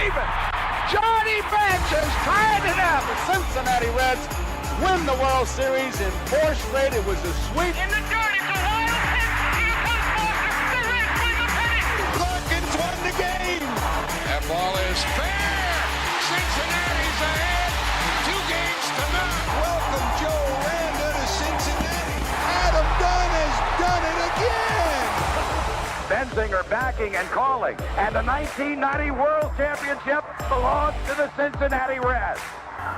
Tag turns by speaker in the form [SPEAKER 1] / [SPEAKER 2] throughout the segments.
[SPEAKER 1] even. Johnny Bench is tied it up.
[SPEAKER 2] The Cincinnati Reds win the World Series in 4 straight. It was a sweep.
[SPEAKER 1] In the dirt, it's a wild pitch. Here comes Foster. The Reds win the pennant.
[SPEAKER 2] Larkins won the game.
[SPEAKER 3] That ball is fair. Cincinnati's ahead. 2 games to none.
[SPEAKER 2] Welcome Joe Randa to Cincinnati. Adam Dunn has done it again.
[SPEAKER 1] Benzinger backing and calling. And the 1990 World Championship belongs to the Cincinnati Reds.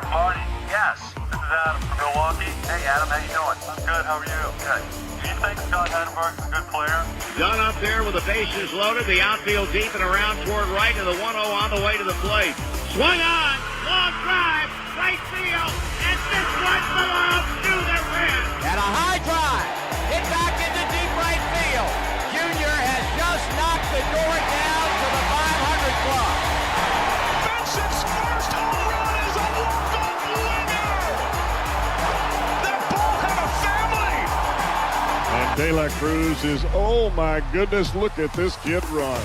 [SPEAKER 4] Marty, yes. This is Adam from Milwaukee. Hey, Adam, how you doing? I'm good. How are you? Good. Do you think Scott Chatterbox is a good player?
[SPEAKER 5] Dunn up there with the bases loaded. The outfield deep and around toward right to the 1-0 on the way to the plate. Swung on. Long drive. Right field. And this one belongs to the Reds.
[SPEAKER 6] And a high drive. Hit back into deep right field. Junior has just knocked the door down to the 500 club.
[SPEAKER 3] Benson's first home run is a walk-off winner. That ball had a family.
[SPEAKER 7] And De La Cruz is, oh my goodness, look at this kid run.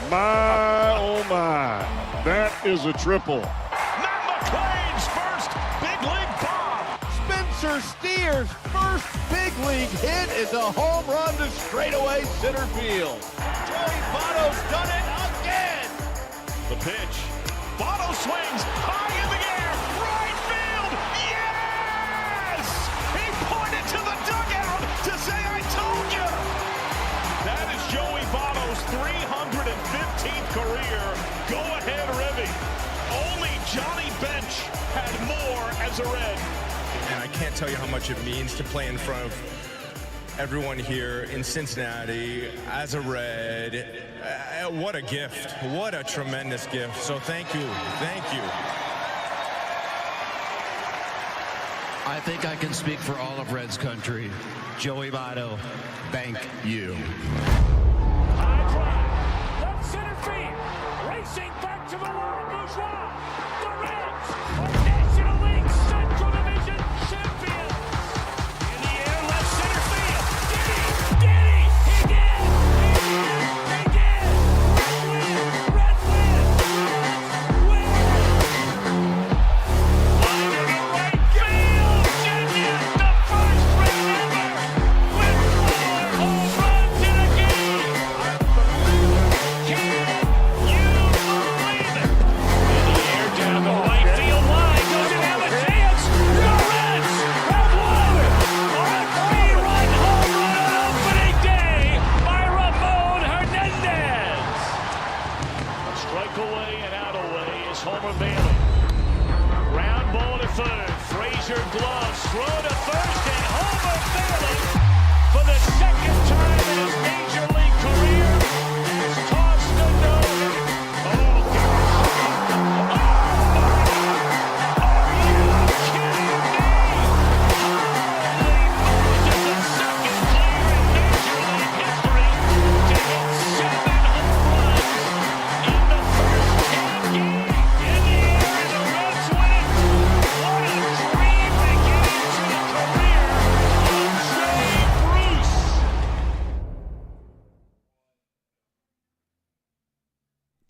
[SPEAKER 7] My, oh my, that is a triple.
[SPEAKER 3] Matt McClain's first big league bomb.
[SPEAKER 2] Spencer Steer's first big league hit is a home run to straightaway center field. Joey Votto's done it again.
[SPEAKER 3] The pitch. Votto swings high in the air. Right field. Yes! He pointed to the dugout to say, I told you. That is Joey Votto's 315th career go-ahead ribby. Only Johnny Bench had more as a Red.
[SPEAKER 8] And I can't tell you how much it means to play in front of everyone here in Cincinnati as a Red. What a gift. What a tremendous gift. So thank you. Thank you.
[SPEAKER 9] I think I can speak for all of Reds country. Joey Votto, thank you.
[SPEAKER 3] High drive. Left center field. Racing back to the Laurent Bourgeois. The Reds are National League Central Division champions. In the air, left center field. Did he? He did! He did! Red win! Win! Line to the right field. Junior, the first Red ever with 4 home runs in a game. Can you believe it? In the air, down the right field line. Does it have a chance? The Reds have won on a 3-run home run on opening day by Ramon Hernandez. A strike away and out away is Homer Bailey. Ground ball to third. Frazier gloves. Throw to first and Homer Bailey for the second time in his major league career has tossed a no-hitter. Oh, gosh. Are you kidding me? Holy Moses, the second player in major league history to hit 7 home runs in the first 10 games. In the air, and the Reds win. What a dream beginning to the career of Jay Bruce.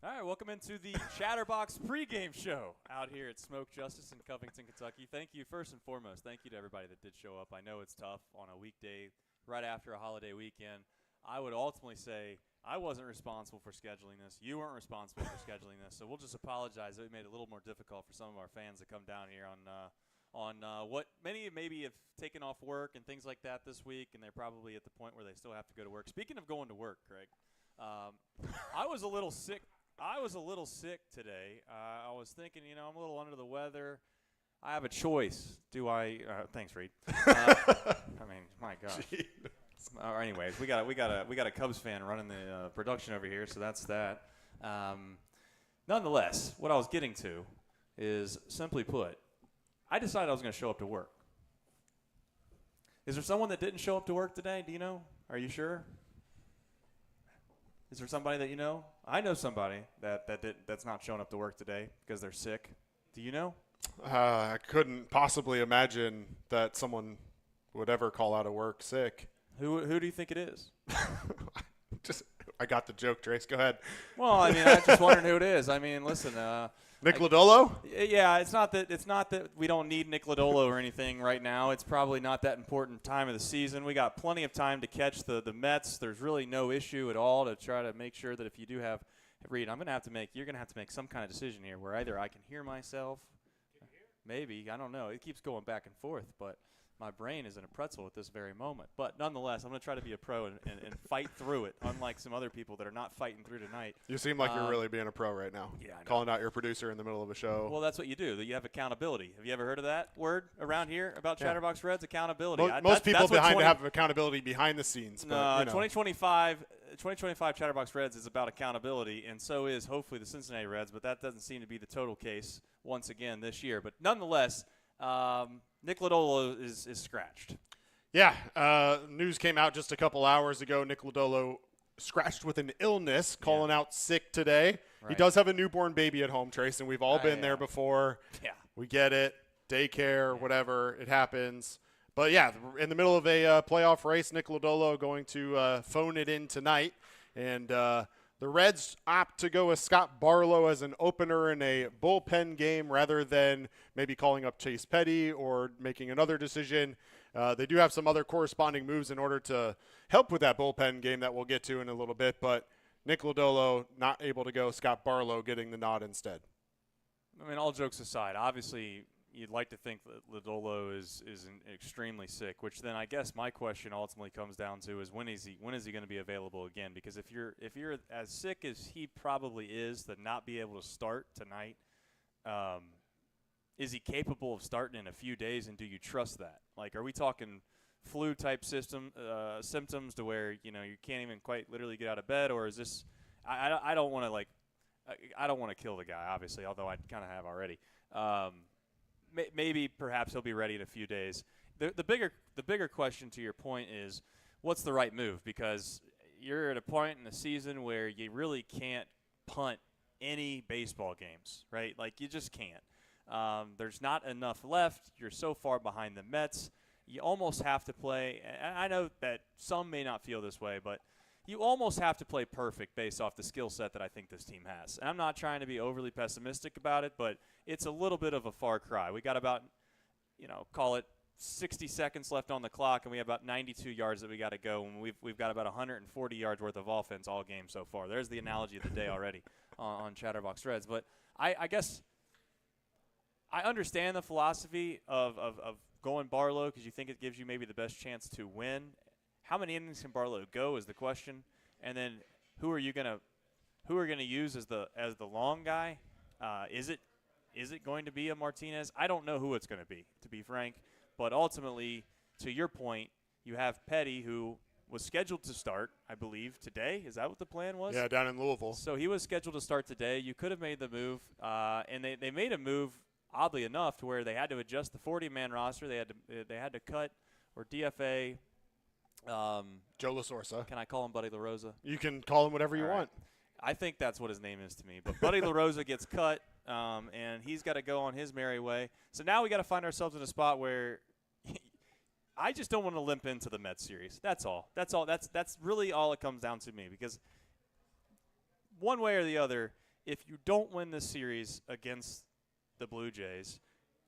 [SPEAKER 10] All right, welcome into the Chatterbox pregame show out here at Smoke Justis in Covington, Kentucky. Thank you, first and foremost, thank you to everybody that did show up. I know it's tough on a weekday right after a holiday weekend. I would ultimately say I wasn't responsible for scheduling this. You weren't responsible for scheduling this, so we'll just apologize that we made it a little more difficult for some of our fans to come down here on what many maybe have taken off work and things like that this week, and they're probably at the point where they still have to go to work. Speaking of going to work, Craig, I was a little sick. Today. I was thinking, I'm a little under the weather. I have a choice. Do I? Thanks, Reed. I mean, my gosh. Anyways, we got a Cubs fan running the production over here, so that's that. Nonetheless, what I was getting to is, simply put, I decided I was going to show up to work. Is there someone that didn't show up to work today? Do you know? Are you sure? Is there somebody that you know? I know somebody that's not showing up to work today because they're sick. Do you know?
[SPEAKER 11] I couldn't possibly imagine that someone would ever call out of work sick.
[SPEAKER 10] Who do you think it is?
[SPEAKER 11] Just I got the joke, Trace. Go ahead.
[SPEAKER 10] Well, I mean, I'm just wondering who it is. I mean, listen.
[SPEAKER 11] Nick Lodolo?
[SPEAKER 10] Yeah, it's not that we don't need Nick Lodolo or anything right now. It's probably not that important time of the season. We got plenty of time to catch the Mets. There's really no issue at all to try to make sure that if you do have Reed, you're going to have to make some kind of decision here where either I can hear myself, maybe, I don't know. It keeps going back and forth, but my brain is in a pretzel at this very moment. But nonetheless, I'm going to try to be a pro and fight through it, unlike some other people that are not fighting through tonight.
[SPEAKER 11] You seem like you're really being a pro right now.
[SPEAKER 10] Yeah, I know.
[SPEAKER 11] Calling out your producer in the middle of a show.
[SPEAKER 10] Well, that's what you do. You have accountability. Have you ever heard of that word around here about Chatterbox Reds? Accountability.
[SPEAKER 11] Most people have accountability behind the scenes.
[SPEAKER 10] No, 2025 Chatterbox Reds is about accountability, and so is hopefully the Cincinnati Reds, but that doesn't seem to be the total case once again this year. But nonetheless, Nick Lodolo is scratched.
[SPEAKER 11] Yeah, news came out just a couple hours ago. Nick Lodolo scratched with an illness, calling out sick today. Right. He does have a newborn baby at home, Trace, and we've all been there before. Yeah. We get it. Daycare, whatever, it happens. But, yeah, in the middle of a playoff race, Nick Lodolo going to phone it in tonight. And the Reds opt to go with Scott Barlow as an opener in a bullpen game rather than maybe calling up Chase Petty or making another decision. They do have some other corresponding moves in order to help with that bullpen game that we'll get to in a little bit. But Nick Lodolo not able to go, Scott Barlow getting the nod instead.
[SPEAKER 10] I mean, all jokes aside, obviously you'd like to think that Lodolo is extremely sick, which then I guess my question ultimately comes down to is when is he going to be available again? Because if you're as sick as he probably is to not be able to start tonight, is he capable of starting in a few days, and do you trust that? Like, are we talking flu type symptoms to where you can't even quite literally get out of bed, or is this? I don't want to kill the guy, obviously, although I kind of have already. Maybe perhaps he'll be ready in a few days. The bigger question to your point is what's the right move, because you're at a point in the season where you really can't punt any baseball games, right? Like you just can't. There's not enough left. You're so far behind the Mets. You almost have to play. And I know that some may not feel this way, but you almost have to play perfect based off the skill set that I think this team has. And I'm not trying to be overly pessimistic about it, but it's a little bit of a far cry. We got about, call it 60 seconds left on the clock, and we have about 92 yards that we got to go, and we've got about 140 yards worth of offense all game so far. There's the analogy of the day already on Chatterbox Reds. But I guess I understand the philosophy of going Barlow because you think it gives you maybe the best chance to win. How many innings can Barlow go is the question, and then who are gonna use as the long guy? Is it going to be a Martinez? I don't know who it's going to be frank. But ultimately, to your point, you have Petty, who was scheduled to start, I believe, today. Is that what the plan was?
[SPEAKER 11] Yeah, down in Louisville.
[SPEAKER 10] So he was scheduled to start today. You could have made the move, and they made a move, oddly enough, to where they had to adjust the 40-man roster. They had to cut or DFA.
[SPEAKER 11] Joe LaSorsa.
[SPEAKER 10] Can I call him Buddy LaRosa?
[SPEAKER 11] You can call him whatever you want.
[SPEAKER 10] I think that's what his name is to me. But Buddy LaRosa gets cut, and he's got to go on his merry way. So now we got to find ourselves in a spot where I just don't want to limp into the Mets series. That's all. That's really all it comes down to me. Because one way or the other, if you don't win this series against the Blue Jays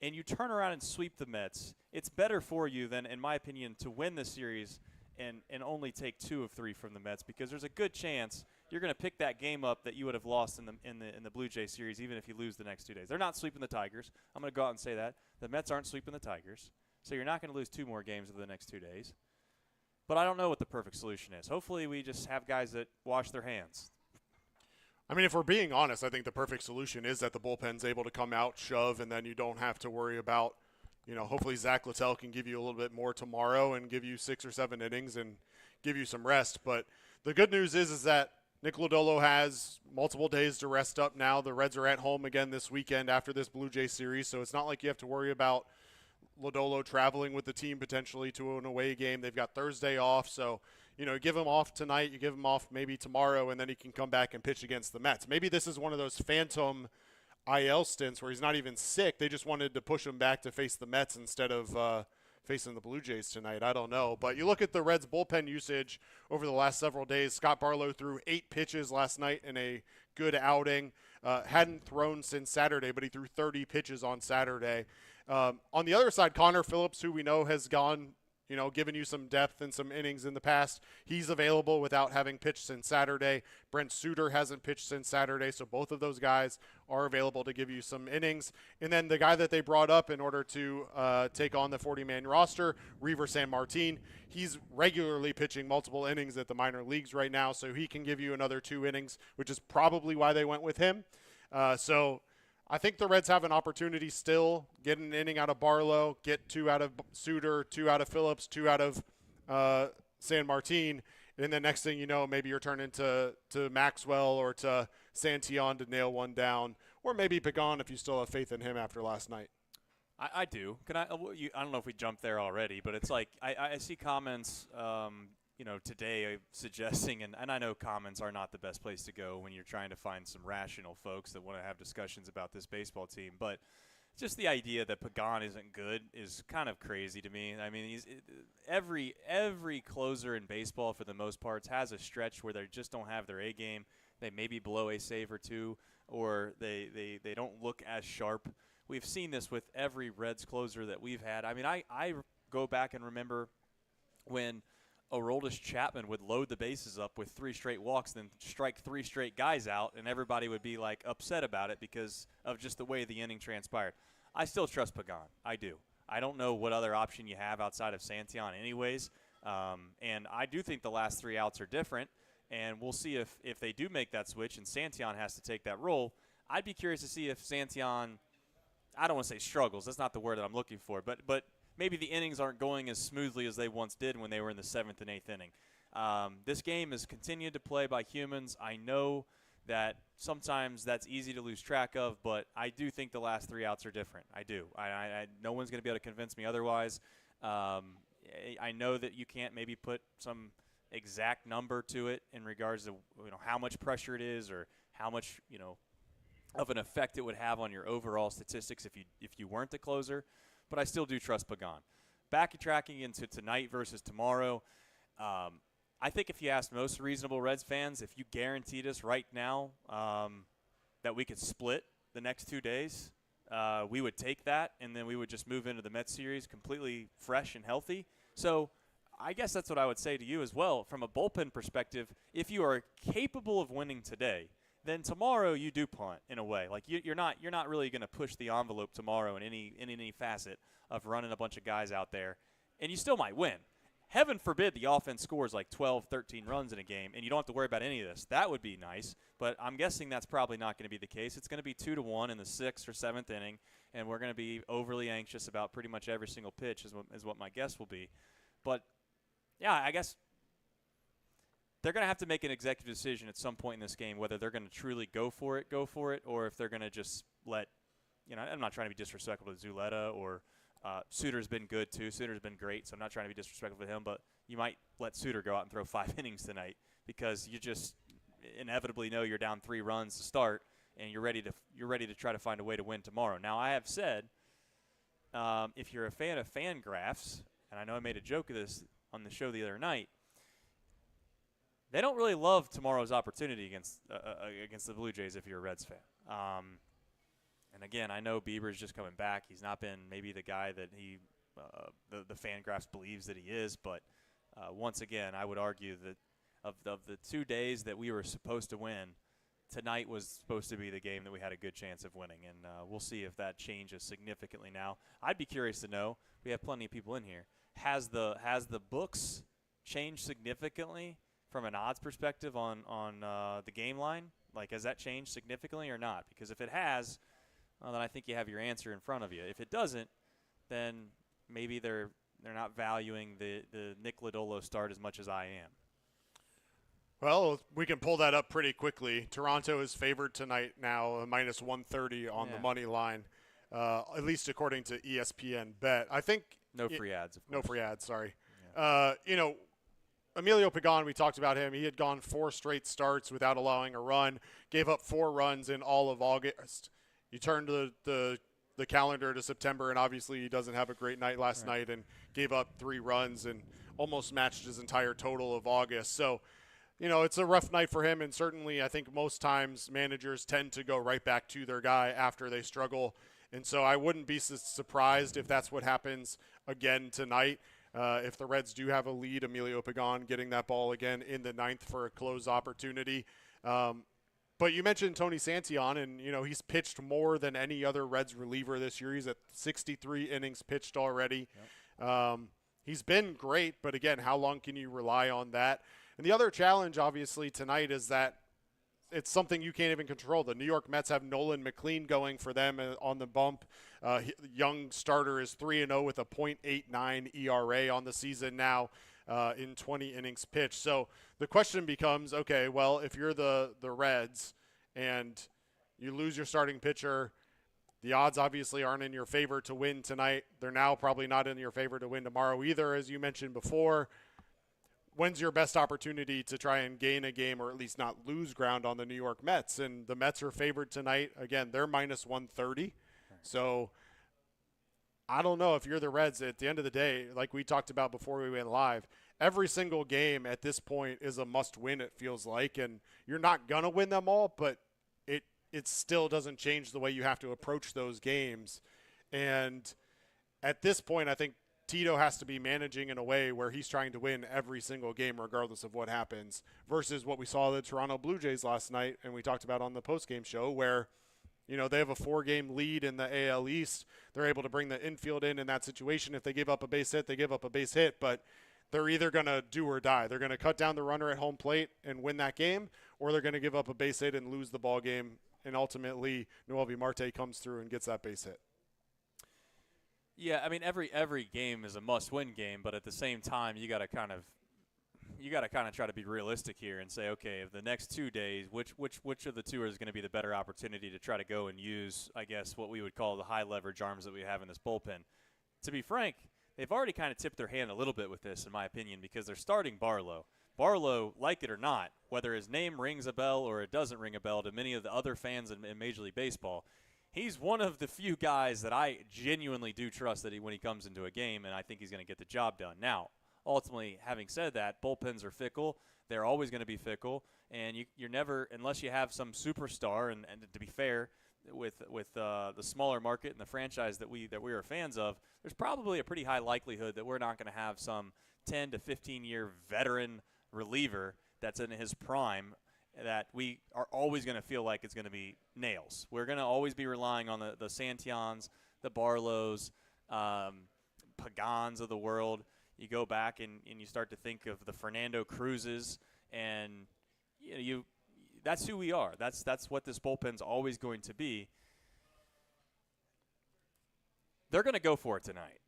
[SPEAKER 10] and you turn around and sweep the Mets, it's better for you than, in my opinion, to win the series and only take 2 of 3 from the Mets, because there's a good chance you're going to pick that game up that you would have lost in the Blue Jay series, even if you lose the next 2 days. They're not sweeping the Tigers. I'm going to go out and say that. The Mets aren't sweeping the Tigers. So you're not going to lose 2 more games over the next 2 days. But I don't know what the perfect solution is. Hopefully we just have guys that wash their hands.
[SPEAKER 11] I mean, if we're being honest, I think the perfect solution is that the bullpen's able to come out, shove, and then you don't have to worry about, hopefully Zach Littell can give you a little bit more tomorrow and give you 6 or 7 innings and give you some rest. But the good news is that Nick Lodolo has multiple days to rest up now. The Reds are at home again this weekend after this Blue Jay series, so it's not like you have to worry about Lodolo traveling with the team potentially to an away game. They've got Thursday off, so you give him off tonight, you give him off maybe tomorrow, and then he can come back and pitch against the Mets. Maybe this is one of those phantom IL stints where he's not even sick. They just wanted to push him back to face the Mets instead of facing the Blue Jays tonight. I don't know. But you look at the Reds' bullpen usage over the last several days. Scott Barlow threw 8 pitches last night in a good outing. Hadn't thrown since Saturday, but he threw 30 pitches on Saturday. On the other side, Connor Phillips, who we know has gone, given you some depth and some innings in the past. He's available without having pitched since Saturday. Brent Suter hasn't pitched since Saturday, so both of those guys are available to give you some innings. And then the guy that they brought up in order to take on the 40-man roster, Reiver Sanmartin, he's regularly pitching multiple innings at the minor leagues right now, so he can give you another 2 innings, which is probably why they went with him. So I think the Reds have an opportunity still, get an inning out of Barlow, get 2 out of Suter, 2 out of Phillips, 2 out of Sanmartin, and then next thing you know, maybe you're turning to Maxwell or to Santillan to nail one down, or maybe Pagan if you still have faith in him after last night.
[SPEAKER 10] I do. I don't know if we jumped there already, but it's like I see comments today suggesting, and I know comments are not the best place to go when you're trying to find some rational folks that want to have discussions about this baseball team, but just the idea that Pagan isn't good is kind of crazy to me. I mean, every closer in baseball for the most part has a stretch where they just don't have their A game. They maybe blow a save or two, or they don't look as sharp. We've seen this with every Reds closer that we've had. I mean, I go back and remember when Aroldis Chapman would load the bases up with 3 straight walks, then strike 3 straight guys out, and everybody would be like upset about it because of just the way the inning transpired. I still trust Pagan. I do. I don't know what other option you have outside of Santillan anyways, and I do think the last 3 outs are different, and we'll see if they do make that switch and Santillan has to take that role. I'd be curious to see if Santillan, I don't want to say struggles, that's not the word that I'm looking for, but maybe the innings aren't going as smoothly as they once did when they were in the 7th and 8th inning. This game is continued to play by humans. I know that sometimes that's easy to lose track of, but I do think the last 3 outs are different. I do. No one's going to be able to convince me otherwise. I know that you can't maybe put some exact number to it in regards to how much pressure it is or how much of an effect it would have on your overall statistics if you weren't the closer. But I still do trust Pagan. Backtracking into tonight versus tomorrow, I think if you asked most reasonable Reds fans, if you guaranteed us right now that we could split the next 2 days, we would take that, and then we would just move into the Mets series completely fresh and healthy. So I guess that's what I would say to you as well. From a bullpen perspective, if you are capable of winning today, then tomorrow you do punt in a way. Like you're not really going to push the envelope tomorrow in any facet of running a bunch of guys out there, and you still might win. Heaven forbid the offense scores like 12, 13 runs in a game, and you don't have to worry about any of this. That would be nice, but I'm guessing that's probably not going to be the case. It's going to be 2-1 in the 6th or 7th inning, and we're going to be overly anxious about pretty much every single pitch is what my guess will be. But, yeah, I guess they're going to have to make an executive decision at some point in this game whether they're going to truly go for it, or if they're going to just let I'm not trying to be disrespectful to Zuleta or Suter's been good too. Suter's been great, so I'm not trying to be disrespectful to him, but you might let Suter go out and throw 5 innings tonight because you just inevitably know you're down 3 runs to start, and you're ready to try to find a way to win tomorrow. Now, I have said if you're a fan of Fangraphs, and I know I made a joke of this on the show the other night, they don't really love tomorrow's opportunity against the Blue Jays if you're a Reds fan. And again, I know Bieber's just coming back. He's not been maybe the guy that the Fangraphs believes that he is. But once again, I would argue that of the 2 days that we were supposed to win, tonight was supposed to be the game that we had a good chance of winning. And we'll see if that changes significantly now. I'd be curious to know. We have plenty of people in here. Has the books changed significantly from an odds perspective on the game line? Like, has that changed significantly or not? Because if it has, well, then I think you have your answer in front of you. If it doesn't, then maybe they're not valuing the Nick Lodolo start as much as I am.
[SPEAKER 11] Well, we can pull that up pretty quickly. Toronto is favored tonight now, minus 130 on the money line, at least according to ESPN Bet. I think
[SPEAKER 10] no free ads. Of course.
[SPEAKER 11] No free ads. Sorry. Yeah. Emilio Pagan, we talked about him. He had gone 4 straight starts without allowing a run, gave up 4 runs in all of August. You turn to the the calendar to September, and obviously he doesn't have a great night last night and gave up 3 runs and almost matched his entire total of August. So, it's a rough night for him, and certainly I think most times managers tend to go right back to their guy after they struggle. And so I wouldn't be surprised if that's what happens again tonight. If the Reds do have a lead, Emilio Pagan getting that ball again in the 9th for a close opportunity. But you mentioned Tony Santillan, and, he's pitched more than any other Reds reliever this year. He's at 63 innings pitched already. Yep. He's been great, but again, how long can you rely on that? And the other challenge, obviously, tonight is that it's something you can't even control. The New York Mets have Nolan McLean going for them on the bump. Young starter is 3-0 with a .89 ERA on the season now in 20 innings pitched. So the question becomes, okay, well, if you're the Reds and you lose your starting pitcher, the odds obviously aren't in your favor to win tonight. They're now probably not in your favor to win tomorrow either, as you mentioned before. When's your best opportunity to try and gain a game or at least not lose ground on the New York Mets? And the Mets are favored tonight. Again, they're minus 130. So I don't know if you're the Reds. At the end of the day, like we talked about before we went live, every single game at this point is a must-win, it feels like. And you're not going to win them all, but it still doesn't change the way you have to approach those games. And at this point, I think Tito has to be managing in a way where he's trying to win every single game regardless of what happens, versus what we saw the Toronto Blue Jays last night and we talked about on the postgame show where, they have a 4-game lead in the AL East. They're able to bring the infield in that situation. If they give up a base hit, they give up a base hit, but they're either going to do or die. They're going to cut down the runner at home plate and win that game, or they're going to give up a base hit and lose the ball game, and ultimately Noelvi Marte comes through and gets that base hit.
[SPEAKER 10] Yeah, I mean every game is a must-win game, but at the same time, you got to kind of try to be realistic here and say, okay, if the next 2 days, which of the two is going to be the better opportunity to try to go and use, I guess, what we would call the high leverage arms that we have in this bullpen. To be frank, they've already kind of tipped their hand a little bit with this, in my opinion, because they're starting Barlow. Barlow, like it or not, whether his name rings a bell or it doesn't ring a bell to many of the other fans in Major League Baseball, he's one of the few guys that I genuinely do trust that when he comes into a game, and I think he's going to get the job done. Now, ultimately, having said that, bullpens are fickle. They're always going to be fickle, and you're never, unless you have some superstar, and to be fair, with the smaller market and the franchise that we are fans of, there's probably a pretty high likelihood that we're not going to have some 10 to 15-year veteran reliever that's in his prime that we are always going to feel like it's going to be nails. We're going to always be relying on the Santillans, the Barlows, Pagans of the world. You go back and you start to think of the Fernando Cruzes, and that's who we are. That's what this bullpen's always going to be. They're going to go for it tonight.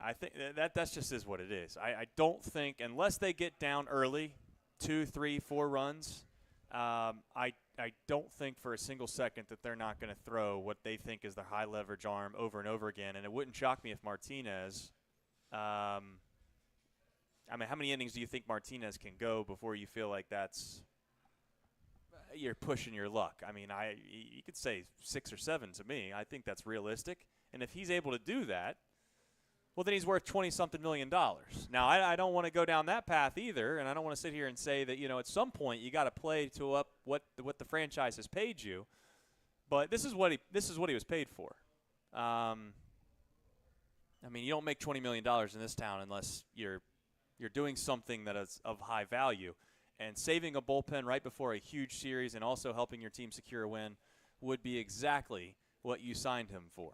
[SPEAKER 10] I think that's just is what it is. I don't think, unless they get down early, 2, 3, 4 runs, I don't think for a single second that they're not going to throw what they think is the high leverage arm over and over again. And it wouldn't shock me if Martinez, I mean, how many innings do you think Martinez can go before you feel like you're pushing your luck? I mean, you could say 6 or 7 to me. I think that's realistic. And if he's able to do that, well, then he's worth $20-something million. Now, I don't want to go down that path either, and I don't want to sit here and say that, at some point you got to play to up what the franchise has paid you. But this is what he was paid for. I mean, you don't make $20 million in this town unless you're doing something that is of high value. And saving a bullpen right before a huge series and also helping your team secure a win would be exactly what you signed him for.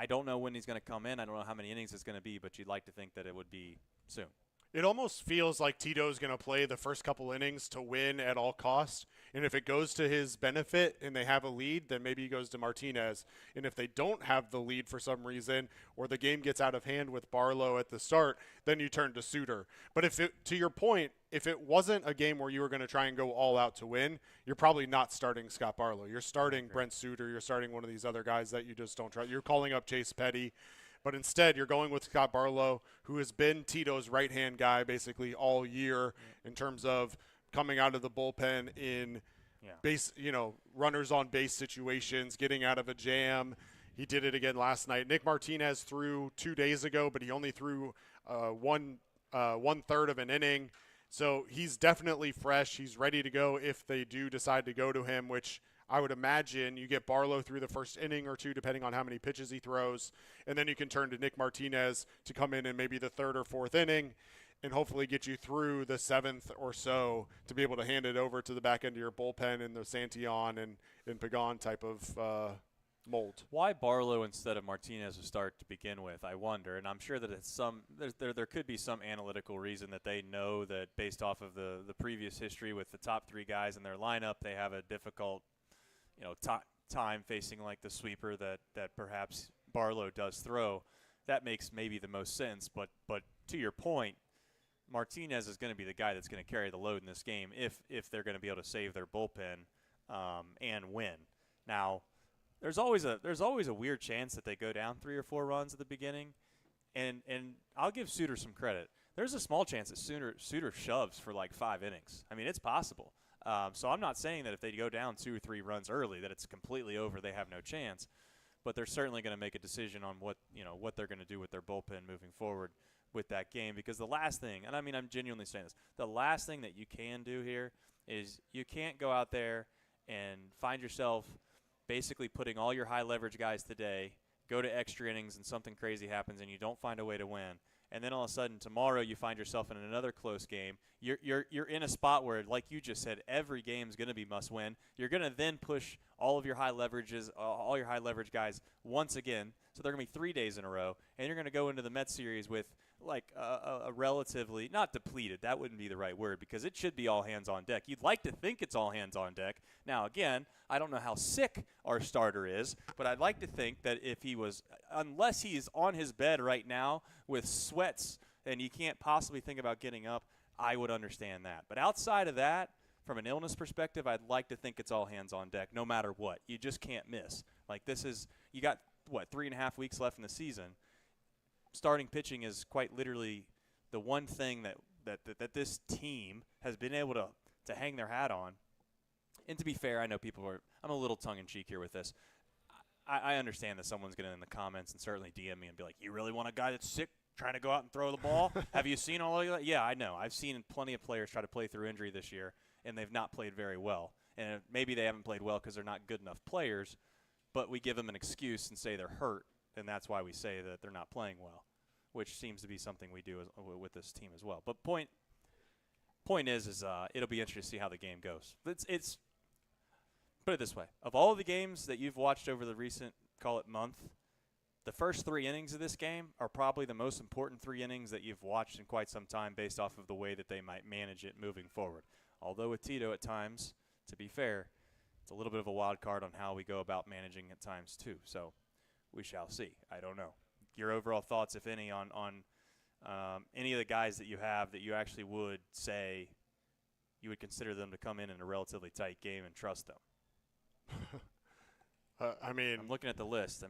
[SPEAKER 10] I don't know when he's going to come in. I don't know how many innings it's going to be, but you'd like to think that it would be soon.
[SPEAKER 11] It almost feels like Tito's going to play the first couple innings to win at all costs. And if it goes to his benefit and they have a lead, then maybe he goes to Martinez. And if they don't have the lead for some reason, or the game gets out of hand with Barlow at the start, then you turn to Suter. But to your point, if it wasn't a game where you were going to try and go all out to win, you're probably not starting Scott Barlow. You're starting Brent Suter. You're starting one of these other guys that you just don't trust. You're calling up Chase Petty. But instead, you're going with Scott Barlow, who has been Tito's right-hand guy basically all year in terms of coming out of the bullpen in base, runners on base situations, getting out of a jam. He did it again last night. Nick Martinez threw 2 days ago, but he only threw one third of an inning. So he's definitely fresh. He's ready to go if they do decide to go to him, which I would imagine you get Barlow through the first inning or two, depending on how many pitches he throws, and then you can turn to Nick Martinez to come in maybe the third or fourth inning and hopefully get you through the seventh or so to be able to hand it over to the back end of your bullpen in the Santillan and Pagan type of mold.
[SPEAKER 10] Why Barlow instead of Martinez to start to begin with, I wonder, and I'm sure that it's there could be some analytical reason that they know that based off of the previous history with the top three guys in their lineup, they have a difficult time facing like the sweeper that perhaps Barlow does throw. That makes maybe the most sense, but to your point, Martinez is going to be the guy that's going to carry the load in this game if they're going to be able to save their bullpen and win. Now, there's always a weird chance that they go down 3 or 4 runs at the beginning, and I'll give Suter some credit. There's a small chance that Suter shoves for like 5 innings. I mean, it's possible. So I'm not saying that if they go down 2 or 3 runs early that it's completely over, they have no chance. But they're certainly going to make a decision on what they're going to do with their bullpen moving forward with that game. Because the last thing, and I mean I'm genuinely saying this, the last thing that you can do here is you can't go out there and find yourself basically putting all your high leverage guys today, go to extra innings and something crazy happens and you don't find a way to win. And then all of a sudden tomorrow you find yourself in another close game. You're in a spot where, like you just said, every game is going to be must win. You're going to then push all of your high leverages, all your high leverage guys once again. So they're going to be 3 days in a row, and you're going to go into the Mets series with like a relatively not depleted. That wouldn't be the right word because it should be all hands on deck. You'd like to think it's all hands on deck. Now again, I don't know how sick our starter is, but I'd like to think that if he was, unless he's on his bed right now with sweats and you can't possibly think about getting up, I would understand that. But outside of that, from an illness perspective, I'd like to think it's all hands on deck no matter what. You just can't miss. Like this is, you got, 3.5 weeks left in the season. Starting pitching is quite literally the one thing that this team has been able to hang their hat on. And to be fair, I know I'm a little tongue-in-cheek here with this. I understand that someone's going to in the comments and certainly DM me and be like, you really want a guy that's sick trying to go out and throw the ball? Have you seen all of that? Yeah, I know. I've seen plenty of players try to play through injury this year, and they've not played very well. And maybe they haven't played well because they're not good enough players, but we give them an excuse and say they're hurt, and that's why we say that they're not playing well, which seems to be something we do with this team as well. But point is it'll be interesting to see how the game goes. It's put it this way. Of all of the games that you've watched over the recent, call it month, the first 3 innings of this game are probably the most important 3 innings that you've watched in quite some time based off of the way that they might manage it moving forward. Although with Tito at times, to be fair, it's a little bit of a wild card on how we go about managing at times too. So we shall see. I don't know. Your overall thoughts, if any, on any of the guys that you have that you actually would say you would consider them to come in a relatively tight game and trust them?
[SPEAKER 11] I mean,
[SPEAKER 10] I'm looking at the list.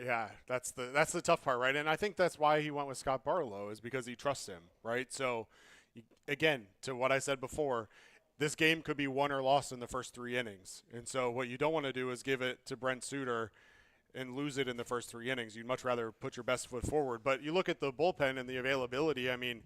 [SPEAKER 11] Yeah, that's the tough part, right? And I think that's why he went with Scott Barlow is because he trusts him, right? So, again, to what I said before, this game could be won or lost in the first 3 innings. And so what you don't want to do is give it to Brent Suter and lose it in the first 3 innings. You'd much rather put your best foot forward. But you look at the bullpen and the availability. I mean,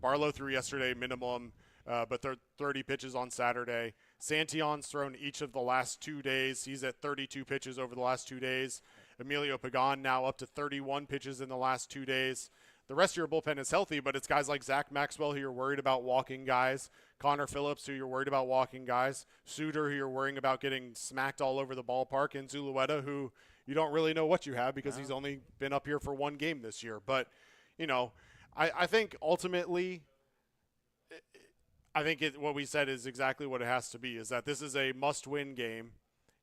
[SPEAKER 11] Barlow threw yesterday minimum, but 30 pitches on Saturday. Santillan's thrown each of the last 2 days. He's at 32 pitches over the last 2 days. Emilio Pagan now up to 31 pitches in the last 2 days. The rest of your bullpen is healthy, but it's guys like Zach Maxwell who you're worried about walking guys, Connor Phillips who you're worried about walking guys, Suter who you're worrying about getting smacked all over the ballpark, and Zulueta who you don't really know what you have because he's only been up here for 1 game this year. But, I think ultimately what we said is exactly what it has to be, is that this is a must-win game.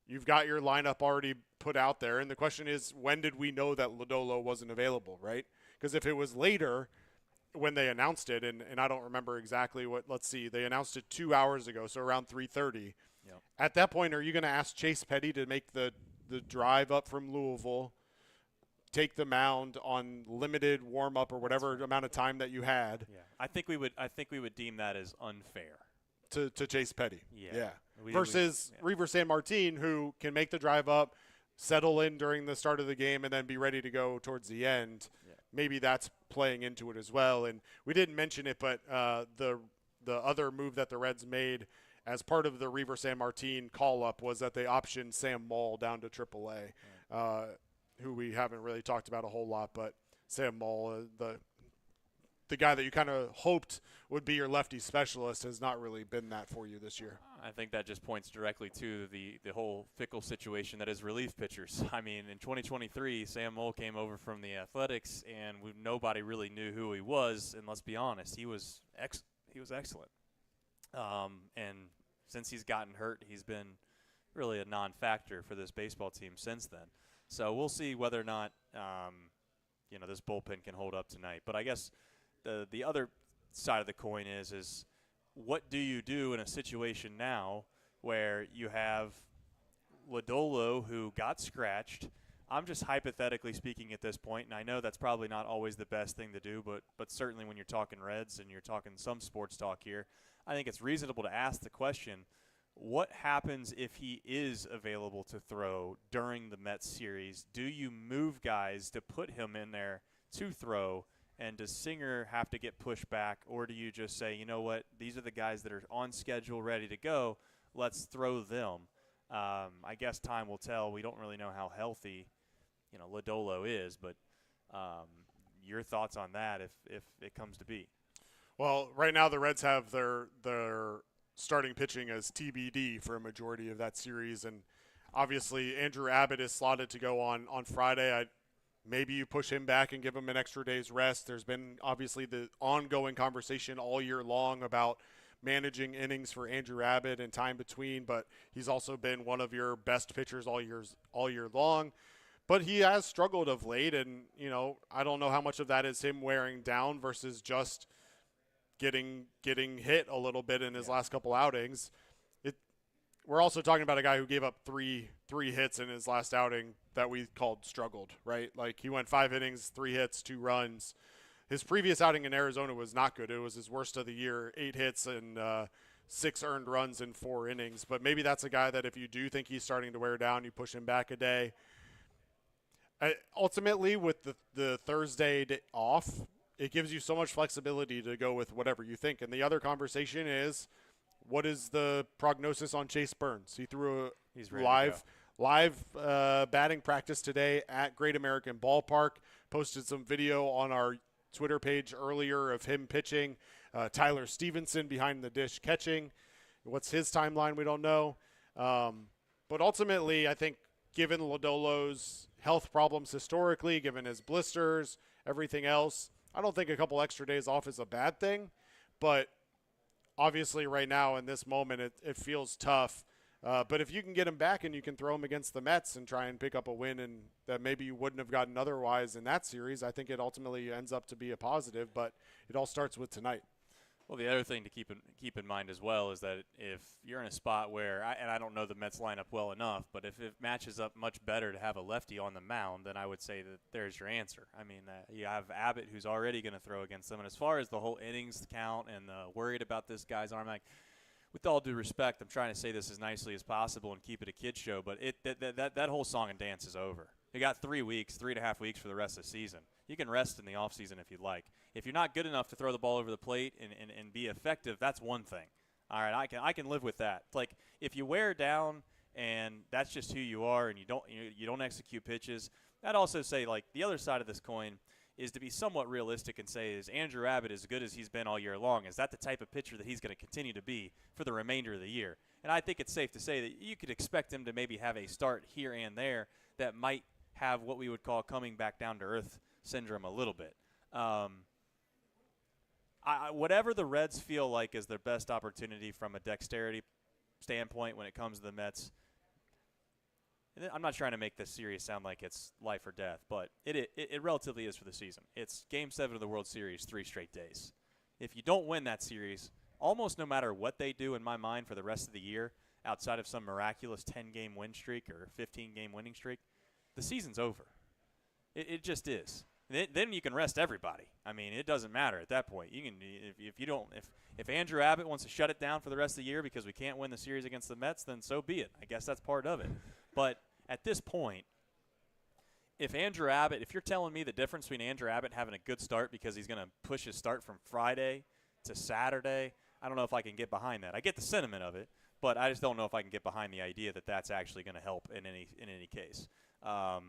[SPEAKER 11] You've got your lineup already put out there, and the question is, when did we know that Lodolo wasn't available, right? Because if it was later when they announced it, and I don't remember exactly they announced it 2 hours ago, so around 3:30.
[SPEAKER 10] Yep.
[SPEAKER 11] At that point, are you going to ask Chase Petty to make the drive up from Louisville, take the mound on limited warm-up or whatever amount of time that you had?
[SPEAKER 10] Yeah, I think we would deem that as unfair
[SPEAKER 11] to Chase Petty.
[SPEAKER 10] Yeah.
[SPEAKER 11] Versus Reaver San Martin, who can make the drive up, settle in during the start of the game and then be ready to go towards the end. Yeah. Maybe that's playing into it as well. And we didn't mention it, but the other move that the Reds made as part of the Reaver San Martin call-up was that they optioned Sam Moll down to AAA, who we haven't really talked about a whole lot, but Sam Moll, the guy that you kind of hoped would be your lefty specialist, has not really been that for you this year.
[SPEAKER 10] I think that just points directly to the whole fickle situation that is relief pitchers. I mean, in 2023, Sam Moll came over from the Athletics, and nobody really knew who he was. And let's be honest, he was excellent. And since he's gotten hurt, he's been really a non-factor for this baseball team since then. So we'll see whether or not this bullpen can hold up tonight. But I guess the other side of the coin is what do you do in a situation now where you have Lodolo, who got scratched? I'm just hypothetically speaking at this point, and I know that's probably not always the best thing to do, but certainly when you're talking Reds and you're talking some sports talk here, I think it's reasonable to ask the question, what happens if he is available to throw during the Mets series? Do you move guys to put him in there to throw? And does Singer have to get pushed back, or do you just say, you know what, these are the guys that are on schedule, ready to go, let's throw them? I guess time will tell. We don't really know how healthy, Lodolo is, but your thoughts on that if it comes to be?
[SPEAKER 11] Well, right now the Reds have their starting pitching as TBD for a majority of that series, and obviously Andrew Abbott is slotted to go on Friday. Maybe you push him back and give him an extra day's rest. There's been obviously the ongoing conversation all year long about managing innings for Andrew Abbott and time between, but he's also been one of your best pitchers all year long. But he has struggled of late, and I don't know how much of that is him wearing down versus just getting hit a little bit in his last couple outings. We're also talking about a guy who gave up three hits in his last outing that we called struggled, right? Like, he went 5 innings, 3 hits, 2 runs. His previous outing in Arizona was not good. It was his worst of the year, 8 hits and 6 earned runs in 4 innings. But maybe that's a guy that if you do think he's starting to wear down, you push him back a day. Ultimately, with the Thursday off, it gives you so much flexibility to go with whatever you think. And the other conversation is, what is the prognosis on Chase Burns? He threw a live batting practice today at Great American Ballpark, posted some video on our Twitter page earlier of him pitching. Tyler Stevenson behind the dish catching. What's his timeline? We don't know. But ultimately, I think given Lodolo's health problems historically, given his blisters, everything else, I don't think a couple extra days off is a bad thing. But obviously right now in this moment, it feels tough. But if you can get him back and you can throw him against the Mets and try and pick up a win and that maybe you wouldn't have gotten otherwise in that series, I think it ultimately ends up to be a positive. But it all starts with tonight.
[SPEAKER 10] Well, the other thing to keep in mind as well is that if you're in a spot where, and I don't know the Mets lineup well enough, but if it matches up much better to have a lefty on the mound, then I would say that there's your answer. I mean, you have Abbott, who's already going to throw against them. And as far as the whole innings count and worried about this guy's arm, like, with all due respect, I'm trying to say this as nicely as possible and keep it a kid show, but that whole song and dance is over. You got 3.5 weeks for the rest of the season. You can rest in the offseason if you'd like. If you're not good enough to throw the ball over the plate and be effective, that's one thing. All right, I can live with that. Like, if you wear down and that's just who you are and you don't execute pitches, I'd also say, like, the other side of this coin is to be somewhat realistic and say, is Andrew Abbott as good as he's been all year long? Is that the type of pitcher that he's going to continue to be for the remainder of the year? And I think it's safe to say that you could expect him to maybe have a start here and there that might have what we would call coming back down to earth syndrome a little bit. Whatever the Reds feel like is their best opportunity from a dexterity standpoint when it comes to the Mets, I'm not trying to make this series sound like it's life or death, but it relatively is for the season. It's Game 7 of the World Series, 3 straight days. If you don't win that series, almost no matter what they do in my mind for the rest of the year, outside of some miraculous 10-game win streak or 15-game winning streak, the season's over. It just is. Then you can rest everybody. I mean, it doesn't matter at that point. You can if Andrew Abbott wants to shut it down for the rest of the year because we can't win the series against the Mets, then so be it. I guess that's part of it. But at this point, if Andrew Abbott, if you're telling me the difference between Andrew Abbott having a good start because he's going to push his start from Friday to Saturday, I don't know if I can get behind that. I get the sentiment of it, but I just don't know if I can get behind the idea that that's actually going to help in any case. I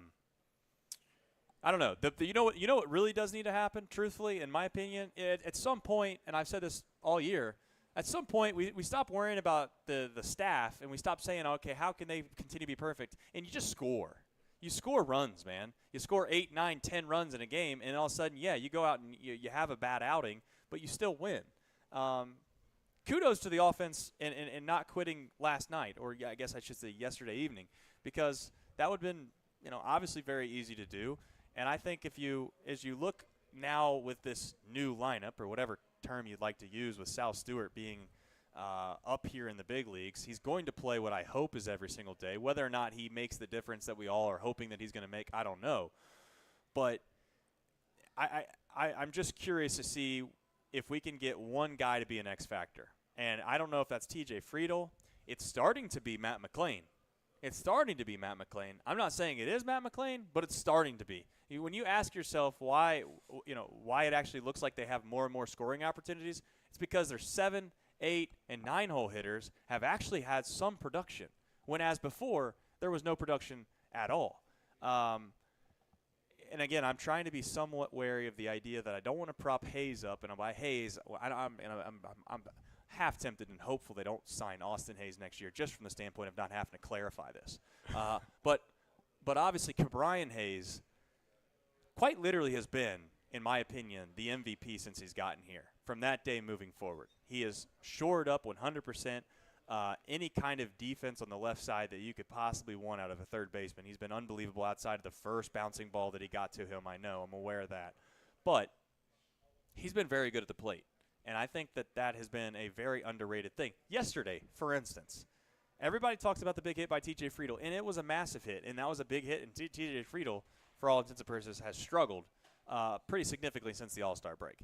[SPEAKER 10] don't know. You know what really does need to happen, truthfully, in my opinion? At some point, and I've said this all year, at some point we stop worrying about the staff and we stop saying, okay, how can they continue to be perfect? And you just score. You score runs, man. You score 8, 9, 10 runs in a game, and all of a sudden, yeah, you go out and you have a bad outing, but you still win. Kudos to the offense and not quitting last night, or I guess I should say yesterday evening, because that would have been, obviously very easy to do. And I think as you look now with this new lineup, or whatever term you'd like to use, with Sal Stewart being up here in the big leagues, he's going to play what I hope is every single day. Whether or not he makes the difference that we all are hoping that he's going to make, I don't know. But I'm just curious to see if we can get one guy to be an X factor. And I don't know if that's TJ Friedl. It's starting to be Matt McLain. I'm not saying it is Matt McLain, but it's starting to be. When you ask yourself why it actually looks like they have more and more scoring opportunities, it's because their 7, 8, and 9-hole hitters have actually had some production, when as before there was no production at all. And again, I'm trying to be somewhat wary of the idea that I don't want to prop Hayes up, and by Hayes, I'm half tempted and hopeful they don't sign Austin Hayes next year, just from the standpoint of not having to clarify this. But obviously, Ke'Bryan Hayes quite literally has been, in my opinion, the MVP since he's gotten here. From that day moving forward, he has shored up 100% any kind of defense on the left side that you could possibly want out of a third baseman. He's been unbelievable outside of the first bouncing ball that he got to him. I'm aware of that. But he's been very good at the plate. And I think that has been a very underrated thing. Yesterday, for instance, everybody talks about the big hit by TJ Friedl, and it was a massive hit, and that was a big hit. And TJ Friedl, for all intents and purposes, has struggled pretty significantly since the All-Star break.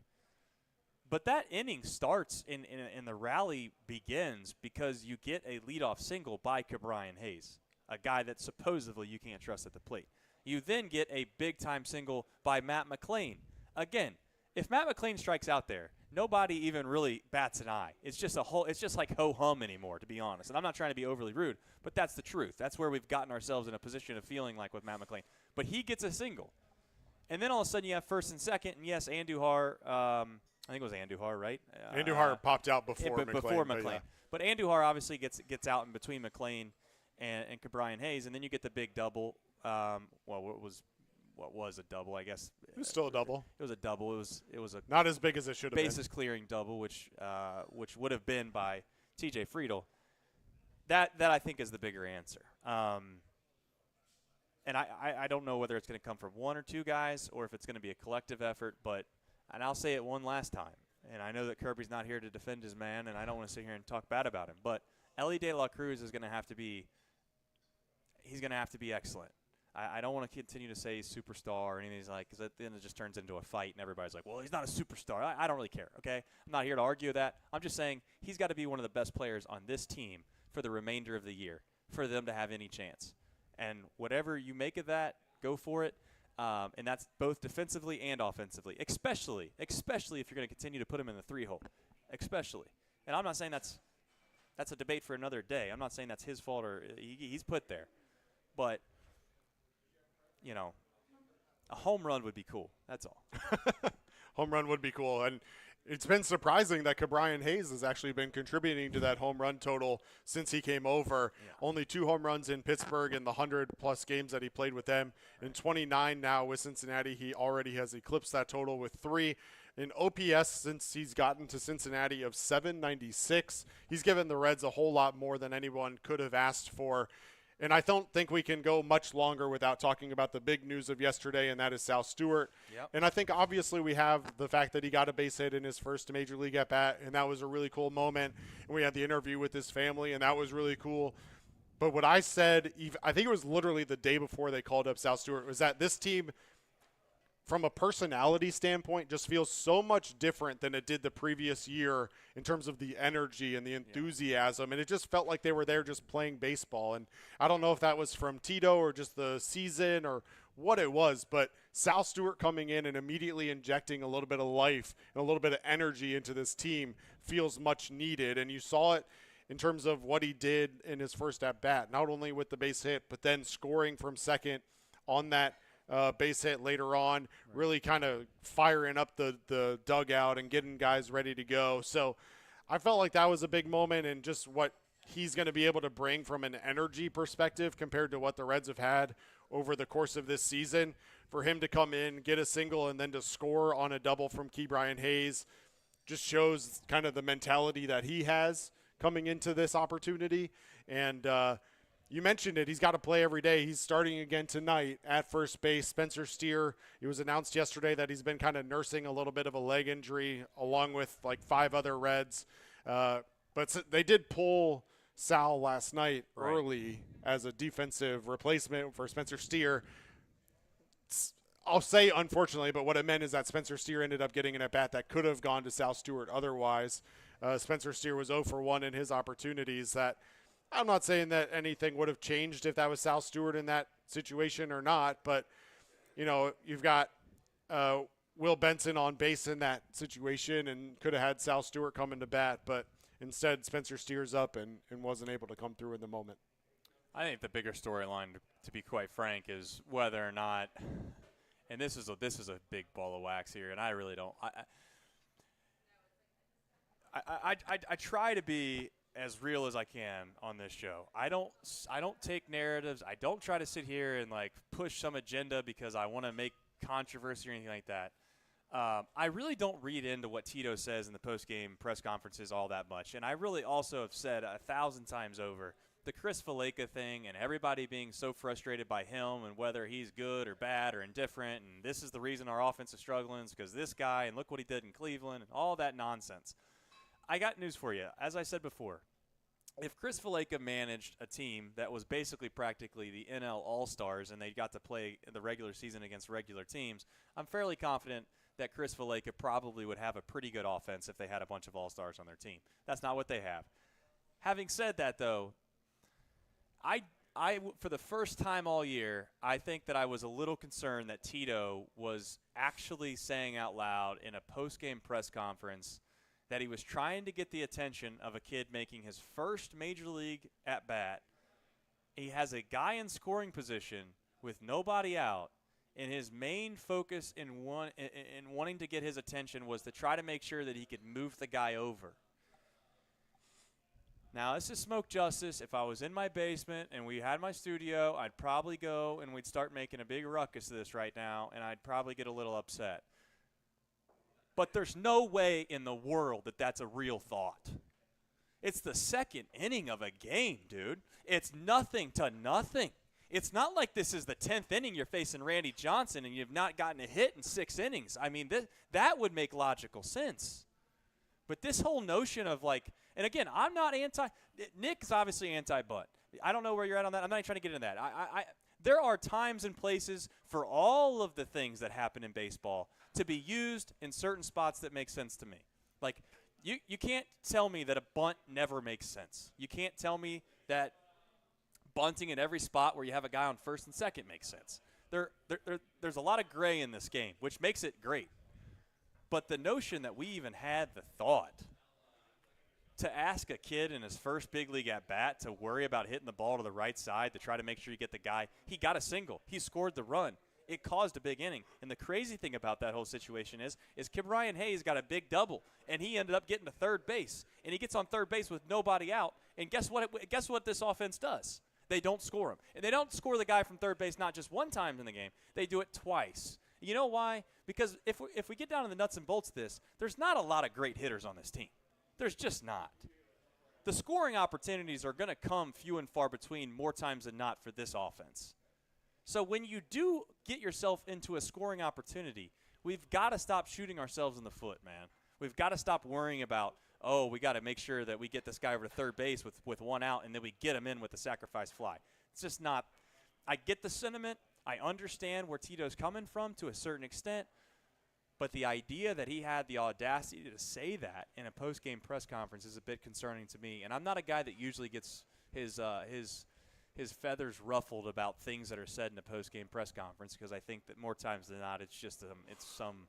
[SPEAKER 10] But that inning starts and the rally begins because you get a leadoff single by Ke'Bryan Hayes, a guy that supposedly you can't trust at the plate. You then get a big-time single by Matt McLain. Again, if Matt McLain strikes out there, nobody even really bats an eye. It's just like ho-hum anymore, to be honest. And I'm not trying to be overly rude, but that's the truth. That's where we've gotten ourselves in a position of feeling like with Matt McLain. But he gets a single. And then all of a sudden you have first and second, and yes, Andujar, I think it was Andujar, right?
[SPEAKER 11] Andujar popped out before McLain.
[SPEAKER 10] Before McLain. But Andujar obviously gets out in between McLain and Ke'Bryan Hayes, and then you get the big double. What was a double, I guess.
[SPEAKER 11] It was still a double.
[SPEAKER 10] It was a double. It was a
[SPEAKER 11] not as big as it should have been.
[SPEAKER 10] Bases clearing double, which would have been by TJ Friedl. That I think is the bigger answer. And I don't know whether it's going to come from one or two guys or if it's going to be a collective effort, and I'll say it one last time. And I know that Kirby's not here to defend his man, and I don't want to sit here and talk bad about him. But Elly De La Cruz is going to have to be – he's going to have to be excellent. I don't want to continue to say he's superstar or anything like, because at the end it just turns into a fight, and everybody's like, well, he's not a superstar. I don't really care, okay? I'm not here to argue that. I'm just saying he's got to be one of the best players on this team for the remainder of the year for them to have any chance. And whatever you make of that, go for it. And that's both defensively and offensively, especially if you're going to continue to put him in the 3-hole, especially. And I'm not saying that's a debate for another day. I'm not saying that's his fault or he's put there. But, a home run would be cool. That's all.
[SPEAKER 11] Home run would be cool. And it's been surprising that Ke'Bryan Hayes has actually been contributing to that home run total since he came over. Yeah. Only 2 home runs in Pittsburgh in the 100-plus games that he played with them. In 29 now with Cincinnati, he already has eclipsed that total with 3. In OPS since he's gotten to Cincinnati of 796. He's given the Reds a whole lot more than anyone could have asked for. And I don't think we can go much longer without talking about the big news of yesterday, and that is Sal Stewart.
[SPEAKER 10] Yep.
[SPEAKER 11] And I think obviously we have the fact that he got a base hit in his first major league at-bat, and that was a really cool moment. And we had the interview with his family, and that was really cool. But what I said, I think it was literally the day before they called up Sal Stewart, was that this team from a personality standpoint, just feels so much different than it did the previous year in terms of the energy and the enthusiasm. And it just felt like they were there just playing baseball. And I don't know if that was from Tito or just the season or what it was, but Sal Stewart coming in and immediately injecting a little bit of life and a little bit of energy into this team feels much needed. And you saw it in terms of what he did in his first at-bat, not only with the base hit, but then scoring from second on that base hit later on, really kind of firing up the dugout and getting guys ready to go. So I felt like that was a big moment, and just what he's going to be able to bring from an energy perspective compared to what the Reds have had over the course of this season. For him to come in, get a single, and then to score on a double from Ke'Bryan Hayes just shows kind of the mentality that he has coming into this opportunity. And you mentioned it. He's got to play every day. He's starting again tonight at first base. Spencer Steer, it was announced yesterday that he's been kind of nursing a little bit of a leg injury along with like 5 other Reds. But they did pull Sal last night early as a defensive replacement for Spencer Steer. I'll say unfortunately, but what it meant is that Spencer Steer ended up getting an at-bat that could have gone to Sal Stewart otherwise. Spencer Steer was 0 for 1 in his opportunities. That I'm not saying that anything would have changed if that was Sal Stewart in that situation or not, but, you know, you've got Will Benson on base in that situation and could have had Sal Stewart come into bat, but instead Spencer Steer's up and wasn't able to come through in the moment.
[SPEAKER 10] I think the bigger storyline, to be quite frank, is whether or not, and this is a big ball of wax here, and I really don't. I try to be as real as I can on this show. I don't take narratives. I don't try to sit here and like push some agenda because I want to make controversy or anything like that. I really don't read into what Tito says in the post-game press conferences all that much. And I really also have said 1,000 times over, the Chris Valaika thing and everybody being so frustrated by him and whether he's good or bad or indifferent, and this is the reason our offense is struggling is because this guy and look what he did in Cleveland and all that nonsense. I got news for you. As I said before, if Chris Valaika managed a team that was basically practically the NL All-Stars and they got to play the regular season against regular teams, I'm fairly confident that Chris Valaika probably would have a pretty good offense if they had a bunch of All-Stars on their team. That's not what they have. Having said that, though, I for the first time all year, I think that I was a little concerned that Tito was actually saying out loud in a post-game press conference that he was trying to get the attention of a kid making his first major league at-bat. He has a guy in scoring position with nobody out, and his main focus in wanting to get his attention was to try to make sure that he could move the guy over. Now, this is Smoke Justis. If I was in my basement and we had my studio, I'd probably go and we'd start making a big ruckus of this right now, and I'd probably get a little upset. But there's no way in the world that that's a real thought. It's the second inning of a game, dude. It's nothing to nothing. It's not like this is the 10th inning you're facing Randy Johnson and you've not gotten a hit in 6 innings. I mean, that would make logical sense. But this whole notion of like, and again, I'm not Nick is obviously anti-bunt. I don't know where you're at on that. I'm not even trying to get into that. There are times and places for all of the things that happen in baseball to be used in certain spots that make sense to me. Like, you can't tell me that a bunt never makes sense. You can't tell me that bunting in every spot where you have a guy on first and second makes sense. There's a lot of gray in this game, which makes it great. But the notion that we even had the thought to ask a kid in his first big league at-bat to worry about hitting the ball to the right side to try to make sure you get the guy, he got a single. He scored the run. It caused a big inning. And the crazy thing about that whole situation is Ke'Bryan Hayes got a big double, and he ended up getting to third base. And he gets on third base with nobody out. And guess what this offense does? They don't score him. And they don't score the guy from third base not just one time in the game. They do it twice. You know why? Because if we get down to the nuts and bolts of this, there's not a lot of great hitters on this team. There's just not. The scoring opportunities are going to come few and far between more times than not for this offense. So when you do get yourself into a scoring opportunity, we've got to stop shooting ourselves in the foot, man. We've got to stop worrying about, oh, we got to make sure that we get this guy over to third base with one out and then we get him in with the sacrifice fly. It's just not – I get the sentiment, I understand where Tito's coming from to a certain extent, but the idea that he had the audacity to say that in a post-game press conference is a bit concerning to me. And I'm not a guy that usually gets his feathers ruffled about things that are said in a post-game press conference, because I think that more times than not it's just it's some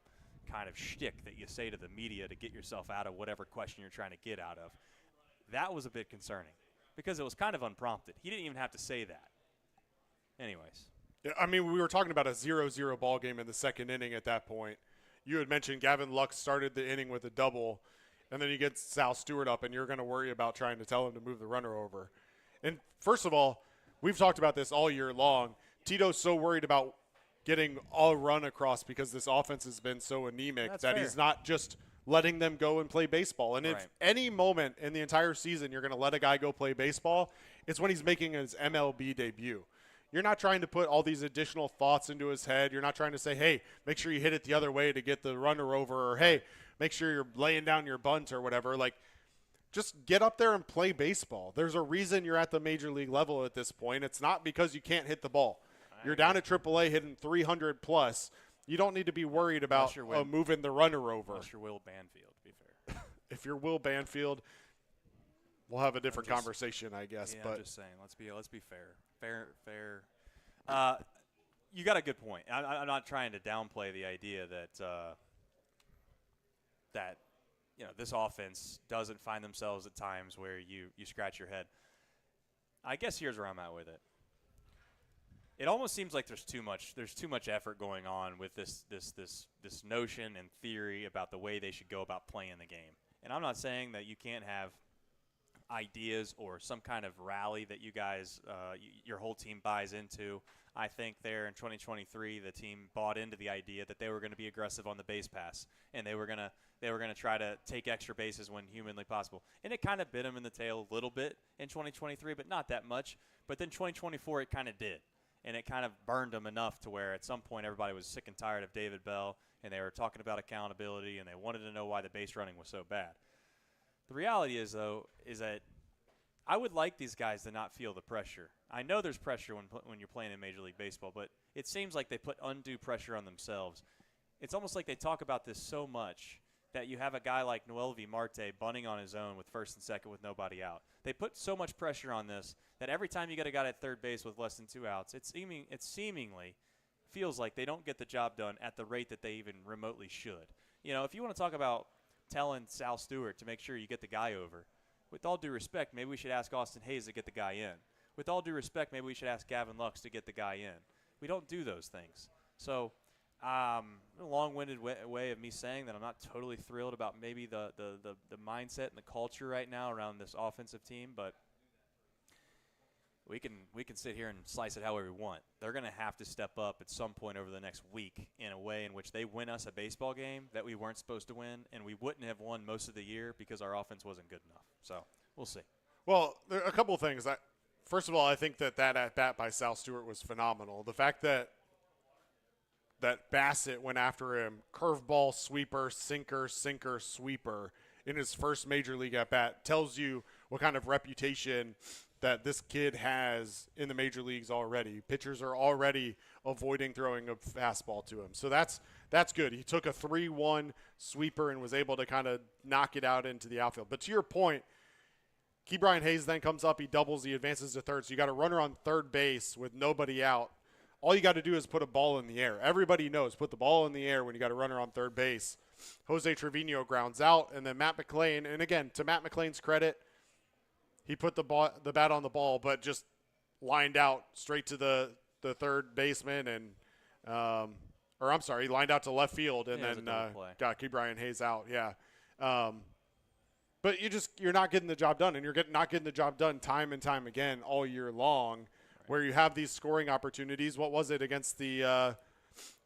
[SPEAKER 10] kind of shtick that you say to the media to get yourself out of whatever question you're trying to get out of. That was a bit concerning because it was kind of unprompted. He didn't even have to say that. Anyways.
[SPEAKER 11] Yeah, I mean, we were talking about a 0-0 ball game in the second inning at that point. You had mentioned Gavin Lux started the inning with a double, and then you get Sal Stewart up, and you're going to worry about trying to tell him to move the runner over. And first of all, we've talked about this all year long. Tito's so worried about getting a run across because this offense has been so anemic that
[SPEAKER 10] fair.
[SPEAKER 11] He's not just letting them go and play baseball. And if any moment in the entire season you're going to let a guy go play baseball, it's when he's making his MLB debut. You're not trying to put all these additional thoughts into his head. You're not trying to say, hey, make sure you hit it the other way to get the runner over, or hey, make sure you're laying down your bunt or whatever. Like, just get up there and play baseball. There's a reason you're at the major league level at this point. It's not because you can't hit the ball. You're down at AAA hitting 300 plus. You don't need to be worried about moving the runner over.
[SPEAKER 10] Unless you're Will Banfield, to be fair.
[SPEAKER 11] If you're Will Banfield, we'll have a different conversation, I guess.
[SPEAKER 10] Yeah,
[SPEAKER 11] but
[SPEAKER 10] I'm just saying, let's be fair. Fair. You got a good point. I'm not trying to downplay the idea that this offense doesn't find themselves at times where you scratch your head. I guess here's where I'm at with it. It almost seems like there's too much effort going on with this notion and theory about the way they should go about playing the game. And I'm not saying that you can't have ideas or some kind of rally that you guys, your whole team buys into. I think there in 2023, the team bought into the idea that they were going to be aggressive on the base pass, and they were going to try to take extra bases when humanly possible. And it kind of bit them in the tail a little bit in 2023, but not that much. But then 2024, it kind of did. And it kind of burned them enough to where at some point everybody was sick and tired of David Bell, and they were talking about accountability, and they wanted to know why the base running was so bad. The reality is, though, is that I would like these guys to not feel the pressure. I know there's pressure when you're playing in Major League Baseball, but it seems like they put undue pressure on themselves. It's almost like they talk about this so much that you have a guy like Noelvi Marte bunting on his own with first and second with nobody out. They put so much pressure on this that every time you get a guy at third base with less than 2 outs, it seemingly feels like they don't get the job done at the rate that they even remotely should. If you want to talk about telling Sal Stewart to make sure you get the guy over, with all due respect, maybe we should ask Austin Hayes to get the guy in. With all due respect, maybe we should ask Gavin Lux to get the guy in. We don't do those things. So a long-winded way of me saying that I'm not totally thrilled about maybe the mindset and the culture right now around this offensive team, but we can sit here and slice it however we want. They're going to have to step up at some point over the next week in a way in which they win us a baseball game that we weren't supposed to win, and we wouldn't have won most of the year because our offense wasn't good enough. So we'll see.
[SPEAKER 11] Well, there are a couple of things. First of all, I think that at-bat by Sal Stewart was phenomenal. The fact that Bassett went after him, curveball, sweeper, sinker, sweeper in his first major league at-bat tells you what kind of reputation that this kid has in the major leagues already. Pitchers are already avoiding throwing a fastball to him. So that's good. He took a 3-1 sweeper and was able to kind of knock it out into the outfield. But to your point, Ke'Bryan Hayes then comes up, he doubles, he advances to third. So you got a runner on third base with nobody out. All you got to do is put a ball in the air. Everybody knows, put the ball in the air when you got a runner on third base. Jose Trevino grounds out, and then Matt McLain, and again, to Matt McLain's credit, he put the bat on the ball, but just lined out straight to the third baseman, and he lined out to left field, and then got Ke'Bryan Hayes out. Yeah, but you're not getting the job done, and you're not getting the job done time and time again all year long, where you have these scoring opportunities. What was it against the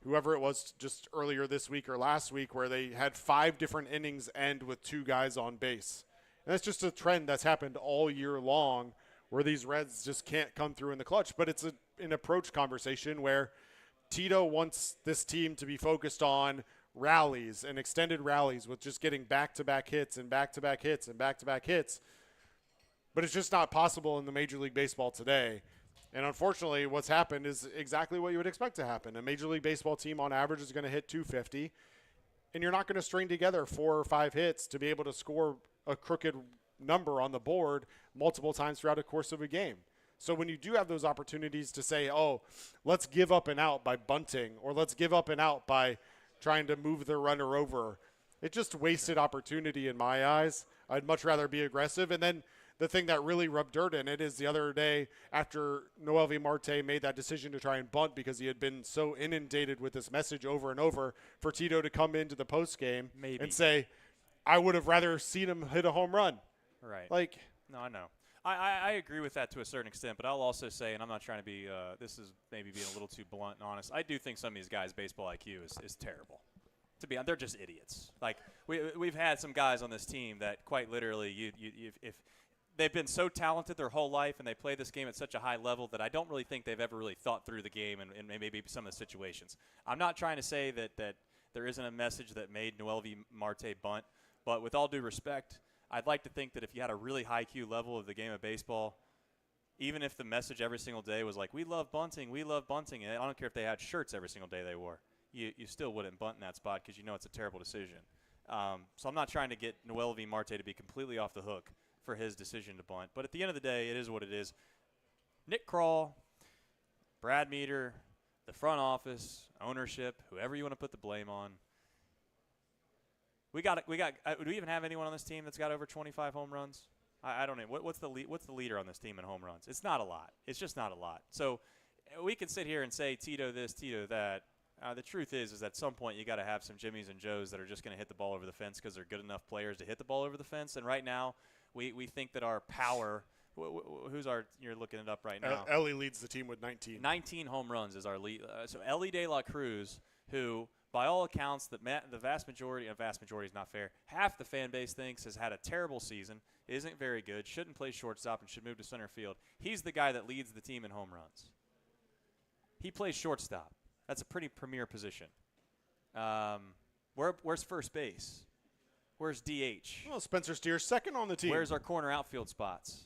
[SPEAKER 11] whoever it was just earlier this week or last week, where they had 5 different innings end with 2 guys on base? And that's just a trend that's happened all year long, where these Reds just can't come through in the clutch. But it's an approach conversation where Tito wants this team to be focused on rallies and extended rallies with just getting back-to-back hits and back-to-back hits and back-to-back hits. But it's just not possible in the Major League Baseball today. And unfortunately, what's happened is exactly what you would expect to happen. A Major League Baseball team on average is going to hit 250, and you're not going to string together 4 or 5 hits to be able to score a crooked number on the board multiple times throughout the course of a game. So when you do have those opportunities to say, oh, let's give up and out by bunting, or let's give up and out by trying to move the runner over, it just wasted opportunity in my eyes. I'd much rather be aggressive. And then the thing that really rubbed dirt in it is the other day after Noelvi Marte made that decision to try and bunt because he had been so inundated with this message over and over, for Tito to come into the postgame and say, I would have rather seen him hit a home run.
[SPEAKER 10] Right.
[SPEAKER 11] Like,
[SPEAKER 10] no, I know. I agree with that to a certain extent, but I'll also say, and I'm not trying to be, this is maybe being a little too blunt and honest, I do think some of these guys' baseball IQ is terrible. To be honest, they're just idiots. Like, we've had some guys on this team that quite literally, if they've been so talented their whole life and they play this game at such a high level that I don't really think they've ever really thought through the game and maybe some of the situations. I'm not trying to say that there isn't a message that made Noelvi Marte bunt, but with all due respect, I'd like to think that if you had a really high IQ level of the game of baseball, even if the message every single day was like, we love bunting, and I don't care if they had shirts every single day they wore, you still wouldn't bunt in that spot because you know it's a terrible decision. So I'm not trying to get Noelvi Marte to be completely off the hook for his decision to bunt. But at the end of the day, it is what it is. Nick Krall, Brad Meter, the front office, ownership, whoever you want to put the blame on. Do we even have anyone on this team that's got over 25 home runs? I don't know. What's the leader on this team in home runs? It's not a lot. It's just not a lot. So we can sit here and say Tito this, Tito that. The truth is at some point you got to have some Jimmies and Joes that are just going to hit the ball over the fence because they're good enough players to hit the ball over the fence. And right now, we think that our power. You're looking it up right now.
[SPEAKER 11] Elly leads the team with 19.
[SPEAKER 10] 19 home runs is our lead. So Elly De La Cruz, who by all accounts, the vast majority is not fair. Half the fan base thinks has had a terrible season, isn't very good, shouldn't play shortstop, and should move to center field. He's the guy that leads the team in home runs. He plays shortstop. That's a pretty premier position. Where's first base? Where's DH?
[SPEAKER 11] Well, Spencer Steer's second on the team.
[SPEAKER 10] Where's our corner outfield spots?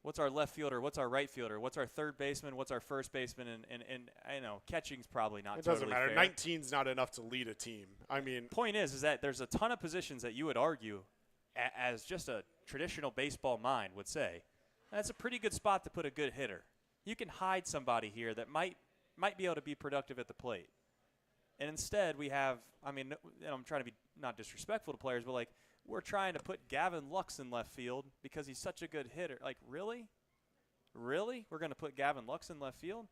[SPEAKER 10] What's our left fielder? What's our right fielder? What's our third baseman? What's our first baseman? And I know catching's probably not totally fair.
[SPEAKER 11] It doesn't matter. 19's not enough to lead a team. I mean,
[SPEAKER 10] point is that there's a ton of positions that you would argue, as just a traditional baseball mind would say, that's a pretty good spot to put a good hitter. You can hide somebody here that might be able to be productive at the plate. And instead we have, I'm trying to be not disrespectful to players, but like we're trying to put Gavin Lux in left field because he's such a good hitter. Like, really? Really? We're going to put Gavin Lux in left field?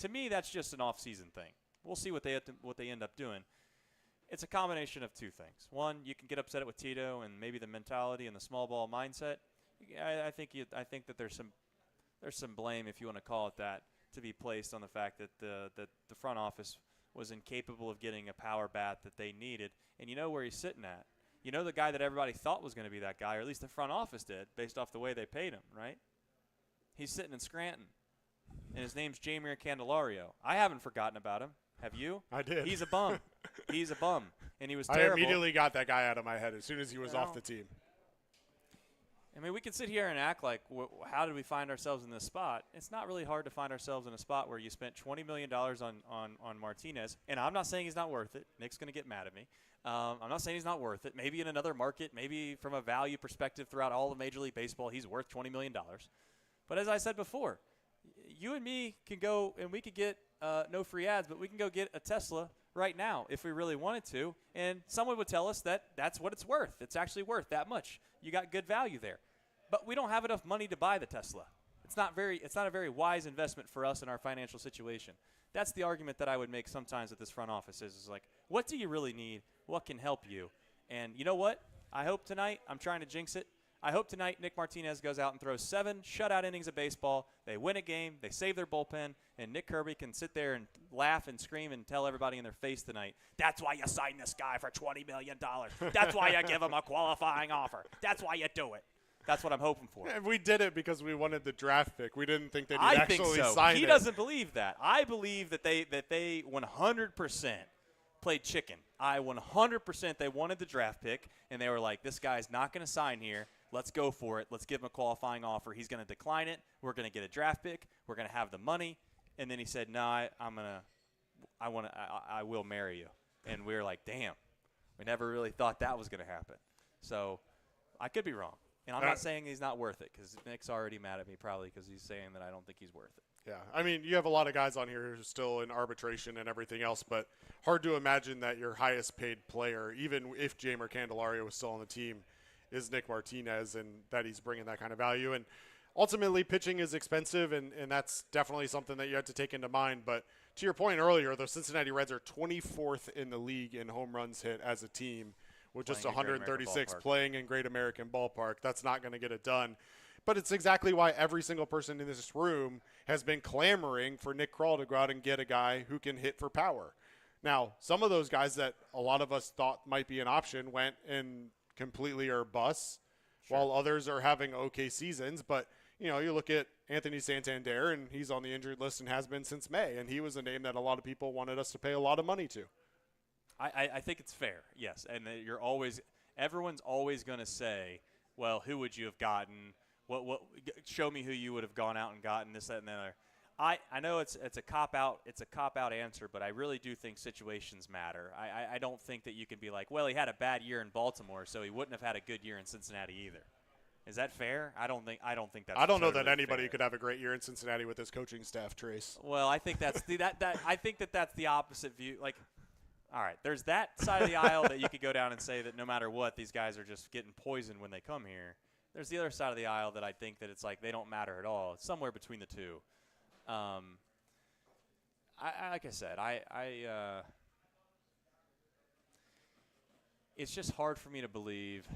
[SPEAKER 10] To me, that's just an off-season thing. We'll see what they end up doing. It's a combination of two things. One, you can get upset with Tito and maybe the mentality and the small ball mindset. I think that there's some blame, if you want to call it that, to be placed on the fact that the front office was incapable of getting a power bat that they needed. And you know where he's sitting at. You know the guy that everybody thought was going to be that guy, or at least the front office did, based off the way they paid him, right? He's sitting in Scranton, and his name's Jamier Candelario. I haven't forgotten about him. Have you?
[SPEAKER 11] I did.
[SPEAKER 10] He's a bum. He's a bum, and he was terrible.
[SPEAKER 11] I immediately got that guy out of my head as soon as he was off the team.
[SPEAKER 10] I mean, we can sit here and act like, how did we find ourselves in this spot? It's not really hard to find ourselves in a spot where you spent $20 million on Martinez, and I'm not saying he's not worth it. Nick's going to get mad at me. I'm not saying he's not worth it. Maybe in another market, maybe from a value perspective throughout all of Major League Baseball, he's worth $20 million. But as I said before, you and me can go and we could get no free ads, but we can go get a Tesla right now if we really wanted to. And someone would tell us that that's what it's worth. It's actually worth that much. You got good value there. But we don't have enough money to buy the Tesla. It's not a very wise investment for us in our financial situation. That's the argument that I would make sometimes at this front office is like, what do you really need? What can help you? And you know what? I hope tonight, I'm trying to jinx it, I hope tonight Nick Martinez goes out and throws 7 shutout innings of baseball. They win a game. They save their bullpen. And Nick Kirby can sit there and laugh and scream and tell everybody in their face tonight, that's why you signed this guy for $20 million. That's why you give him a qualifying offer. That's why you do it. That's what I'm hoping for.
[SPEAKER 11] And we did it because we wanted the draft pick. We didn't think that he'd actually sign it.
[SPEAKER 10] He doesn't believe that. I believe that they 100% played chicken. 100% they wanted the draft pick, and they were like, this guy's not going to sign here. let's go for it. Let's give him a qualifying offer. He's going to decline it. We're going to get a draft pick. We're going to have the money. And then he said, no, I will marry you. And we were like, damn, we never really thought that was going to happen. So I could be wrong. And I'm not saying he's not worth it, because Nick's already mad at me probably because he's saying that I don't think he's worth it.
[SPEAKER 11] Yeah, I mean, you have a lot of guys on here who are still in arbitration and everything else, but hard to imagine that your highest paid player, even if Jamer Candelario was still on the team, is Nick Martinez, and that he's bringing that kind of value. And ultimately, pitching is expensive, and that's definitely something that you have to take into mind. But to your point earlier, the Cincinnati Reds are 24th in the league in home runs hit as a team, with just 136 playing in Great American Ballpark. That's not going to get it done. But it's exactly why every single person in this room has been clamoring for Nick Krall to go out and get a guy who can hit for power. Now, some of those guys that a lot of us thought might be an option went and completely are busts, while others are having okay seasons. But, you look at Anthony Santander, and he's on the injured list and has been since May, and he was a name that a lot of people wanted us to pay a lot of money to.
[SPEAKER 10] I think it's fair, yes. And everyone's always going to say, well, who would you have gotten? What? Show me who you would have gone out and gotten, this, that, and the other. I know it's a cop-out. It's a cop-out answer, but I really do think situations matter. I don't think that you can be like, well, he had a bad year in Baltimore, so he wouldn't have had a good year in Cincinnati either. Is that fair? I don't think that's.
[SPEAKER 11] I don't know
[SPEAKER 10] totally
[SPEAKER 11] that anybody
[SPEAKER 10] fair.
[SPEAKER 11] could have a great year in Cincinnati with his coaching staff, Trace.
[SPEAKER 10] Well, I think that's I think that's the opposite view. Like, all right, there's that side of the aisle that you could go down and say that no matter what, these guys are just getting poisoned when they come here. There's the other side of the aisle that I think that it's like they don't matter at all. It's somewhere between the two. Like I said, it's just hard for me to believe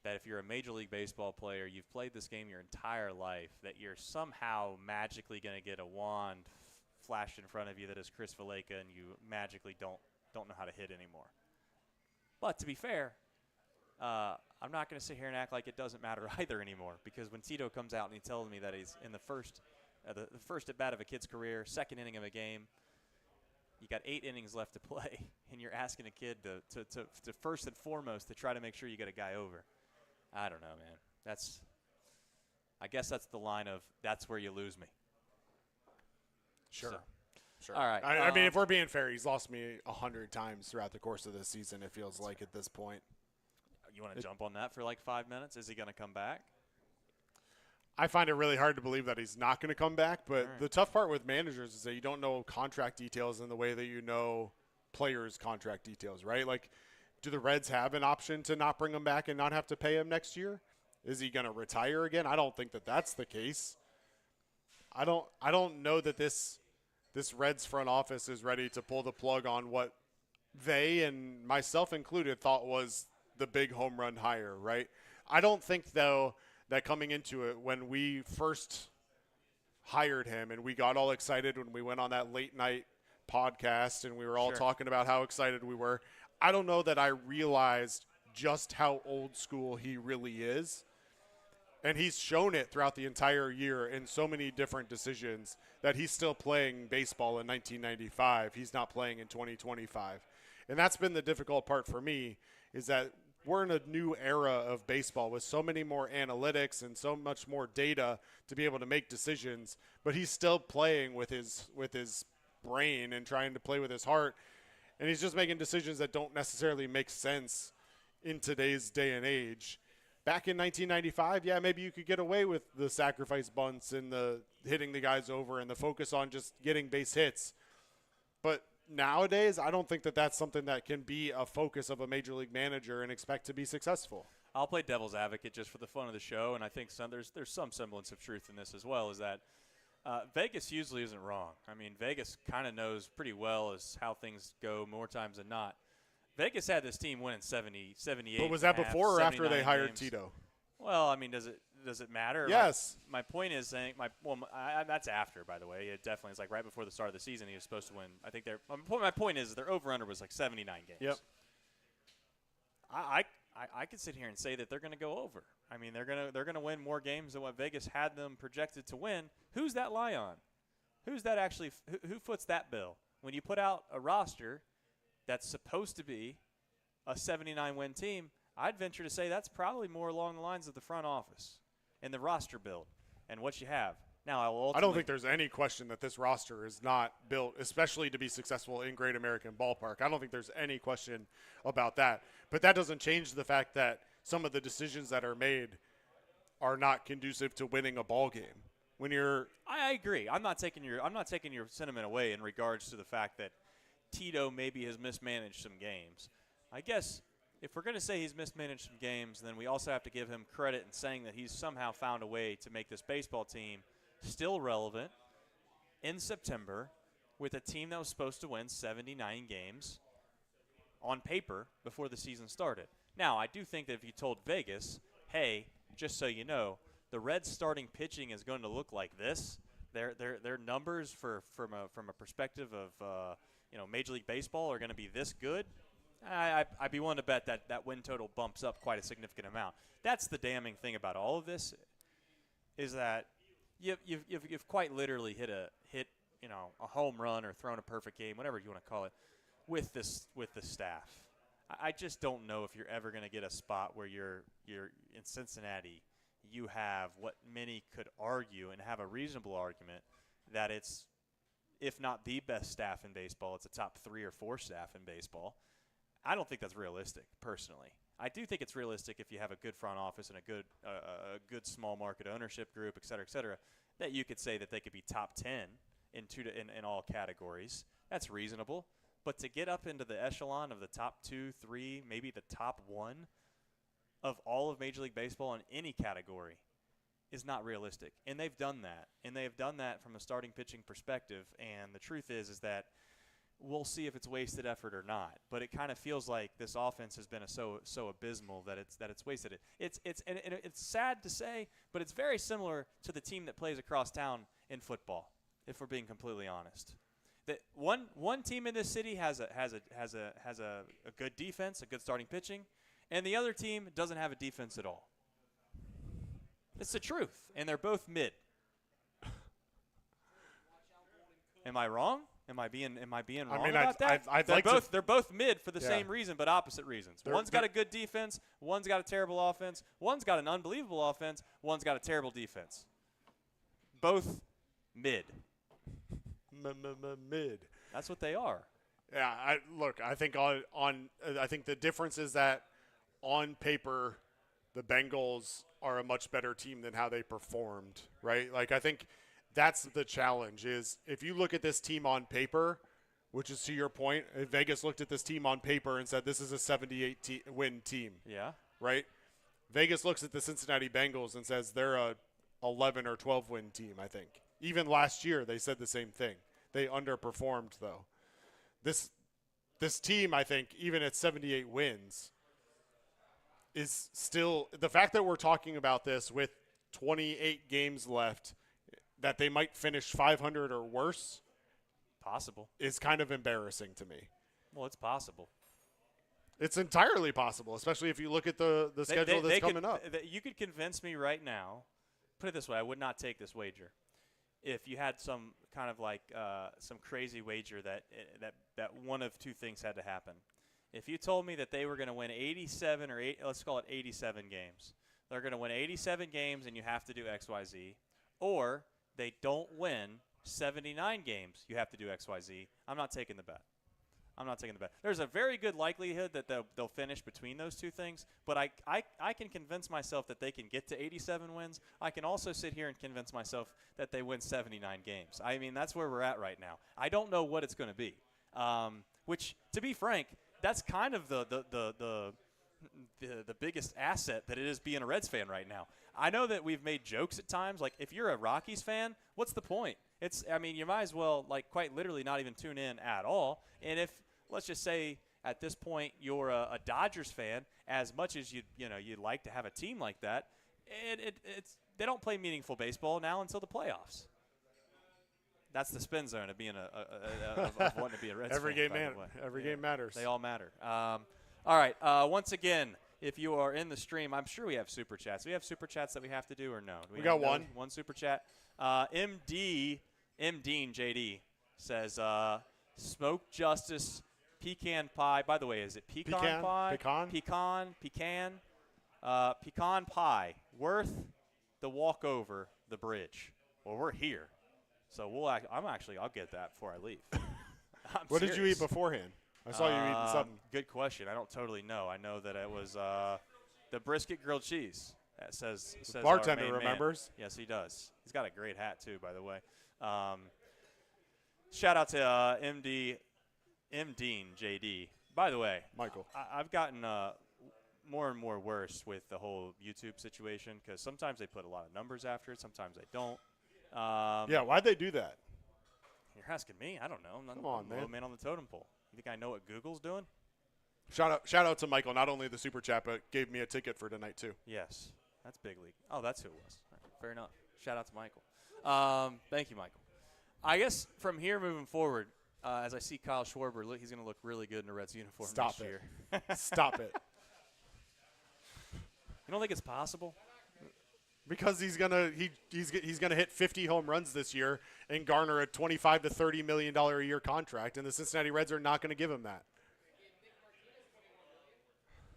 [SPEAKER 10] that if you're a Major League Baseball player, you've played this game your entire life, that you're somehow magically going to get a wand flashed in front of you that is Chris Valaika, and you magically don't know how to hit anymore. But to be fair, I'm not going to sit here and act like it doesn't matter either anymore, because when Tito comes out and he tells me that he's in the first at bat of a kid's career, second inning of a game, you got 8 innings left to play, and you're asking a kid to first and foremost to try to make sure you get a guy over. I don't know, man. I guess that's the line of that's where you lose me.
[SPEAKER 11] Sure.
[SPEAKER 10] So.
[SPEAKER 11] Sure.
[SPEAKER 10] All right.
[SPEAKER 11] I mean, if we're being fair, he's lost me 100 times throughout the course of this season, it feels like at this point.
[SPEAKER 10] You want to jump on that for like 5 minutes? Is he going to come back?
[SPEAKER 11] I find it really hard to believe that he's not going to come back, but the tough part with managers is that you don't know contract details in the way that you know players' contract details, right? Like, do the Reds have an option to not bring him back and not have to pay him next year? Is he going to retire again? I don't think that that's the case. I don't know that this Reds front office is ready to pull the plug on what they, and myself included, thought was the big home run hire, right? I don't think, though, that coming into it, when we first hired him and we got all excited when we went on that late night podcast and we were all talking about how excited we were, I don't know that I realized just how old school he really is. And he's shown it throughout the entire year in so many different decisions that he's still playing baseball in 1995. He's not playing in 2025. And that's been the difficult part for me, is that we're in a new era of baseball with so many more analytics and so much more data to be able to make decisions, but he's still playing with his brain and trying to play with his heart. And he's just making decisions that don't necessarily make sense in today's day and age. Back in 1995, yeah, maybe you could get away with the sacrifice bunts and the hitting the guys over and the focus on just getting base hits. But nowadays, I don't think that that's something that can be a focus of a major league manager and expect to be successful.
[SPEAKER 10] I'll play devil's advocate just for the fun of the show, and I think there's some semblance of truth in this as well, is that Vegas usually isn't wrong. I mean, Vegas kind of knows pretty well as how things go more times than not. Vegas had this team winning 70, 78.
[SPEAKER 11] But was that before or after they hired
[SPEAKER 10] games.
[SPEAKER 11] Tito?
[SPEAKER 10] Well, I mean, does it matter?
[SPEAKER 11] Yes.
[SPEAKER 10] My point is saying that's after, by the way. It definitely is like right before the start of the season. He was supposed to win. I think my point is their over under was like 79 games.
[SPEAKER 11] Yep.
[SPEAKER 10] I could sit here and say that they're going to go over. I mean, they're gonna win more games than what Vegas had them projected to win. Who's that lie on? Who's that actually? Who foots that bill? When you put out a roster that's supposed to be a 79-win team, I'd venture to say that's probably more along the lines of the front office and the roster build and what you have. Now, I
[SPEAKER 11] don't think there's any question that this roster is not built, especially to be successful in Great American Ballpark. I don't think there's any question about that. But that doesn't change the fact that some of the decisions that are made are not conducive to winning a ball game. When you're
[SPEAKER 10] I agree. I'm not taking your sentiment away in regards to the fact that Tito maybe has mismanaged some games. I guess if we're going to say he's mismanaged some games, then we also have to give him credit in saying that he's somehow found a way to make this baseball team still relevant in September with a team that was supposed to win 79 games on paper before the season started. Now, I do think that if you told Vegas, hey, just so you know, the Reds starting pitching is going to look like this, their numbers from a perspective of Major League Baseball are going to be this good, I'd be willing to bet that win total bumps up quite a significant amount. That's the damning thing about all of this, is that you've quite literally hit a home run or thrown a perfect game, whatever you want to call it, with the staff. I just don't know if you're ever going to get a spot where you're in Cincinnati. You have what many could argue and have a reasonable argument that it's, if not the best staff in baseball, it's a top 3 or 4 staff in baseball. I don't think that's realistic, personally. I do think it's realistic if you have a good front office and a good small market ownership group, et cetera, that you could say that they could be top 10 in all categories. That's reasonable. But to get up into the echelon of the top 2, 3, maybe the top 1 of all of Major League Baseball in any category is not realistic. And they've done that. And they've done that from a starting pitching perspective. And the truth is that we'll see if it's wasted effort or not. But it kind of feels like this offense has been so abysmal that it's wasted it. It's sad to say, but it's very similar to the team that plays across town in football, if we're being completely honest. That one team in this city has a good defense, a good starting pitching, and the other team doesn't have a defense at all. It's the truth, and they're both mid. Am I wrong? Am I being wrong about that? They're both mid for the same reason, but opposite reasons. One's got a good defense, one's got a terrible offense, one's got an unbelievable offense, one's got a terrible defense. Both mid.
[SPEAKER 11] Mid.
[SPEAKER 10] That's what they are.
[SPEAKER 11] Yeah, I think I think the difference is that on paper, the Bengals are a much better team than how they performed, right? Like, I think that's the challenge is if you look at this team on paper, which is to your point, if Vegas looked at this team on paper and said this is a 78-win team.
[SPEAKER 10] Yeah.
[SPEAKER 11] Right? Vegas looks at the Cincinnati Bengals and says they're a 11 or 12-win team, I think. Even last year, they said the same thing. They underperformed, though. This team, I think, even at 78 wins, is still – the fact that we're talking about this with 28 games left, that they might finish 500 or worse
[SPEAKER 10] possible
[SPEAKER 11] is kind of embarrassing to me.
[SPEAKER 10] Well, it's possible.
[SPEAKER 11] It's entirely possible, especially if you look at the schedule that's coming up.
[SPEAKER 10] You could convince me right now. Put it this way, I would not take this wager. If you had some kind of like some crazy wager that one of two things had to happen. If you told me that they were going to win 87 or let's call it 87 games. They're going to win 87 games and you have to do XYZ. Or they don't win 79 games, you have to do XYZ. I'm not taking the bet. There's a very good likelihood that they'll finish between those two things, but I can convince myself that they can get to 87 wins. I can also sit here and convince myself that they win 79 games. I mean, that's where we're at right now. I don't know what it's going to be, which, to be frank, that's kind of the biggest asset that it is being a Reds fan right now. I know that we've made jokes at times, like if you're a Rockies fan, what's the point? You might as well, like, quite literally not even tune in at all. And if, let's just say, at this point you're a Dodgers fan, as much as you'd like to have a team like that, they don't play meaningful baseball now until the playoffs. That's the spin zone of being of wanting to be a Reds
[SPEAKER 11] Every
[SPEAKER 10] fan.
[SPEAKER 11] Every game matters.
[SPEAKER 10] They all matter. All right. Once again, if you are in the stream, I'm sure we have super chats. Do we have super chats that we have to do or no?
[SPEAKER 11] We got one.
[SPEAKER 10] One super chat. M. Dean JD says, Smoke Justis pecan pie. By the way, is it pecan pie? Pecan pie worth the walk over the bridge. Well, we're here, so I'll get that before I leave.
[SPEAKER 11] What did you eat beforehand? I saw you eating something.
[SPEAKER 10] Good question. I don't totally know. I know that it was the brisket grilled cheese. That says
[SPEAKER 11] the bartender
[SPEAKER 10] our main
[SPEAKER 11] remembers.
[SPEAKER 10] Man. Yes, he does. He's got a great hat too, by the way. Shout out to M. Dean JD. By the way,
[SPEAKER 11] Michael,
[SPEAKER 10] I've gotten more and more worse with the whole YouTube situation because sometimes they put a lot of numbers after it, sometimes they don't.
[SPEAKER 11] Yeah, why'd they do that?
[SPEAKER 10] You're asking me? I don't know. I'm
[SPEAKER 11] Come on,
[SPEAKER 10] the low man on the totem pole. You think I know what Google's doing?
[SPEAKER 11] Shout out to Michael, not only the super chat, but gave me a ticket for tonight too.
[SPEAKER 10] Yes, that's big league. Oh, that's who it was. All right, fair enough. Shout out to Michael. Thank you, Michael. I guess from here moving forward, as I see Kyle Schwarber, he's going to look really good in a Reds uniform
[SPEAKER 11] Stop
[SPEAKER 10] this
[SPEAKER 11] it.
[SPEAKER 10] year.
[SPEAKER 11] Stop it.
[SPEAKER 10] You don't think it's possible?
[SPEAKER 11] Because he's gonna hit 50 home runs this year and garner a $25 to $30 million a year contract, and the Cincinnati Reds are not going to give him that.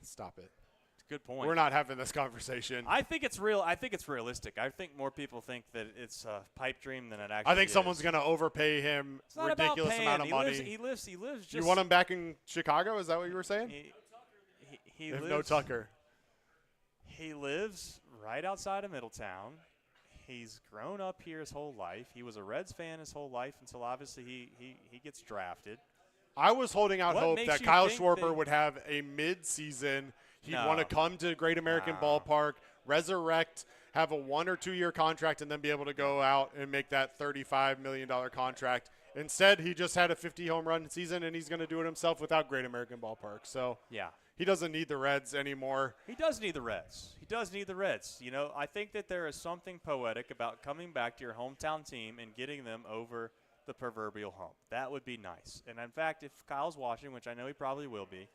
[SPEAKER 11] Stop it.
[SPEAKER 10] Good point.
[SPEAKER 11] We're not having this conversation.
[SPEAKER 10] I think it's real. I think it's realistic. I think more people think that it's a pipe dream than it actually is.
[SPEAKER 11] I think someone's going to overpay him
[SPEAKER 10] it's not
[SPEAKER 11] ridiculous
[SPEAKER 10] about
[SPEAKER 11] amount of money.
[SPEAKER 10] He lives. Just.
[SPEAKER 11] You want him back in Chicago? Is that what you were saying?
[SPEAKER 10] He
[SPEAKER 11] lives.
[SPEAKER 10] Lives.
[SPEAKER 11] No Tucker.
[SPEAKER 10] He lives right outside of Middletown. He's grown up here his whole life. He was a Reds fan his whole life until obviously he gets drafted.
[SPEAKER 11] I was holding out hope that Kyle Schwarber would have a mid-season. He'd want to come to Great American Ballpark, resurrect, have a 1 or 2 year contract, and then be able to go out and make that $35 million contract. Instead, he just had a 50 home run season, and he's going to do it himself without Great American Ballpark. So
[SPEAKER 10] yeah,
[SPEAKER 11] he doesn't need the Reds anymore.
[SPEAKER 10] He does need the Reds. He does need the Reds. You know, I think that there is something poetic about coming back to your hometown team and getting them over the proverbial hump. That would be nice. And in fact, if Kyle's watching, which I know he probably will be,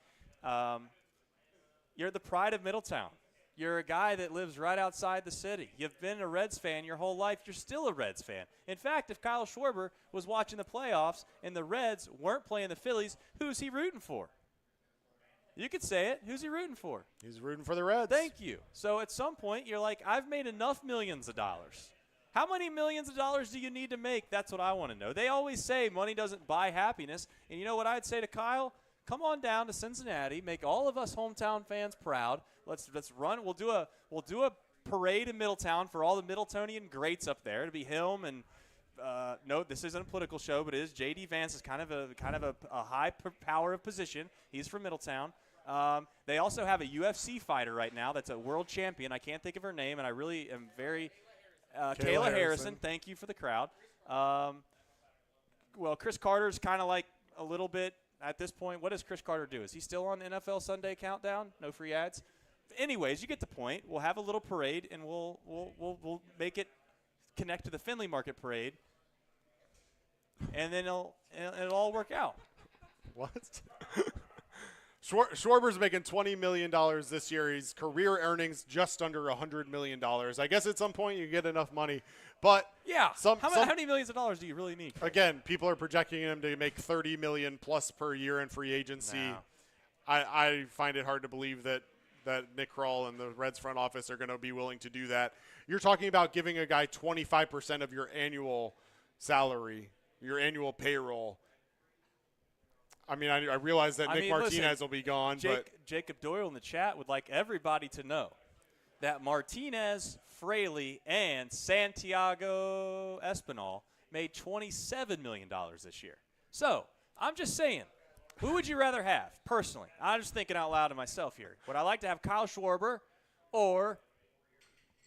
[SPEAKER 10] you're the pride of Middletown. You're a guy that lives right outside the city. You've been a Reds fan your whole life. You're still a Reds fan. In fact, if Kyle Schwarber was watching the playoffs and the Reds weren't playing the Phillies, who's he rooting for? You could say it. Who's he rooting for?
[SPEAKER 11] He's rooting for the Reds.
[SPEAKER 10] Thank you. So at some point, you're like, I've made enough millions of dollars. How many millions of dollars do you need to make? That's what I want to know. They always say money doesn't buy happiness. And you know what I'd say to Kyle? Come on down to Cincinnati, make all of us hometown fans proud. Let's run. We'll do a parade in Middletown for all the Middletonian greats up there. It'll be him and no, this isn't a political show, but it is. J.D. Vance is kind of a high power of position. He's from Middletown. They also have a UFC fighter right now that's a world champion. I can't think of her name, and I really am very Kayla Harrison. Thank you for the crowd. Well, Chris Carter's kind of like a little bit. At this point, what does Chris Carter do? Is he still on NFL Sunday Countdown? No free ads? Anyways, you get the point. We'll have a little parade, and we'll make it connect to the Findlay Market Parade, and then it'll all work out.
[SPEAKER 11] What? Schwarber's making $20 million this year. His career earnings just under $100 million. I guess at some point you get enough money. But
[SPEAKER 10] yeah, how many millions of dollars do you really need?
[SPEAKER 11] Again, people are projecting him to make $30 million plus per year in free agency.
[SPEAKER 10] No.
[SPEAKER 11] I find it hard to believe that Nick Kroll and the Reds front office are going to be willing to do that. You're talking about giving a guy 25% of your annual salary, your annual payroll. I mean, I realize that Nick Martinez will be gone.
[SPEAKER 10] Jacob Doyle in the chat would like everybody to know that Martinez, Fraley, and Santiago Espinal made $27 million this year. So I'm just saying, who would you rather have, personally? I'm just thinking out loud to myself here. Would I like to have Kyle Schwarber or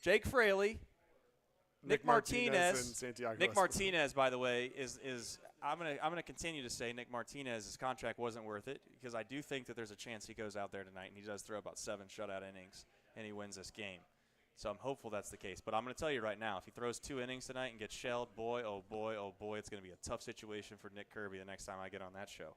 [SPEAKER 10] Jake Fraley, Nick Martinez
[SPEAKER 11] and Santiago
[SPEAKER 10] Nick
[SPEAKER 11] Espinal.
[SPEAKER 10] Martinez, by the way, is I'm gonna continue to say Nick Martinez's contract wasn't worth it because I do think that there's a chance he goes out there tonight and he does throw about 7 shutout innings and he wins this game. So I'm hopeful that's the case. But I'm going to tell you right now, if he throws 2 innings tonight and gets shelled, boy, oh boy, oh boy, it's going to be a tough situation for Nick Kirby the next time I get on that show.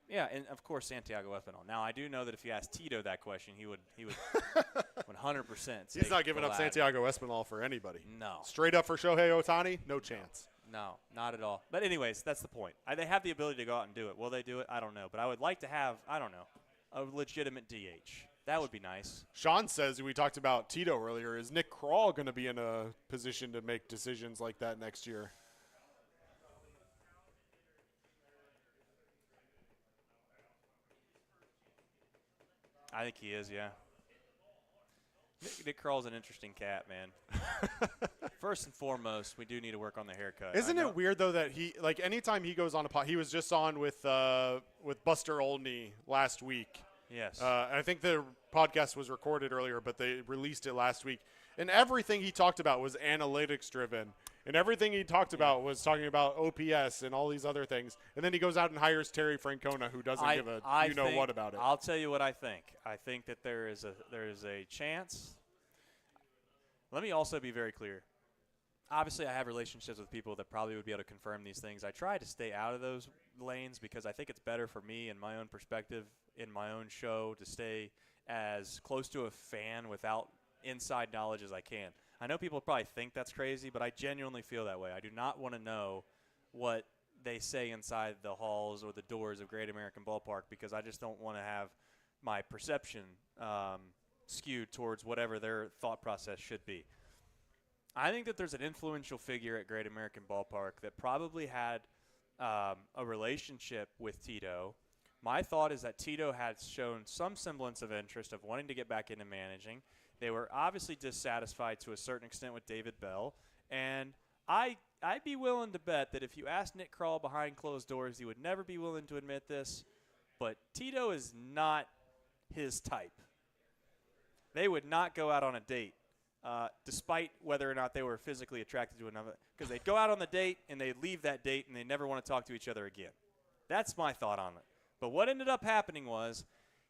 [SPEAKER 10] Yeah, and of course Santiago Espinal. Now I do know that if you asked Tito that question, he would 100%.
[SPEAKER 11] He's not giving up Santiago Espinal for anybody.
[SPEAKER 10] No.
[SPEAKER 11] Straight up for Shohei Ohtani, no chance.
[SPEAKER 10] No, not at all. But anyways, that's the point. They have the ability to go out and do it. Will they do it? I don't know. But I would like to have, I don't know, a legitimate DH. That would be nice.
[SPEAKER 11] Sean says, we talked about Tito earlier, is Nick Krall going to be in a position to make decisions like that next year?
[SPEAKER 10] I think he is, yeah. Nick Krall's an interesting cat, man. First and foremost, we do need to work on the haircut.
[SPEAKER 11] Isn't it weird though that he, like, anytime he goes on a pod, he was just on with Buster Olney last week.
[SPEAKER 10] Yes.
[SPEAKER 11] I think the podcast was recorded earlier, but they released it last week. And everything he talked about was analytics driven. And everything he talked about was talking about OPS and all these other things. And then he goes out and hires Terry Francona, who doesn't give a what about it.
[SPEAKER 10] I'll tell you what I think. I think that there is a chance. Let me also be very clear. Obviously, I have relationships with people that probably would be able to confirm these things. I try to stay out of those lanes because I think it's better for me and my own perspective in my own show to stay as close to a fan without inside knowledge as I can. I know people probably think that's crazy, but I genuinely feel that way. I do not want to know what they say inside the halls or the doors of Great American Ballpark because I just don't want to have my perception skewed towards whatever their thought process should be. I think that there's an influential figure at Great American Ballpark that probably had a relationship with Tito. My thought is that Tito had shown some semblance of interest of wanting to get back into managing. They were obviously dissatisfied to a certain extent with David Bell. And I'd be willing to bet that if you asked Nick Krall behind closed doors, he would never be willing to admit this. But Tito is not his type. They would not go out on a date, despite whether or not they were physically attracted to another. Because they'd go out on the date, and they'd leave that date, and they never want to talk to each other again. That's my thought on it. But what ended up happening was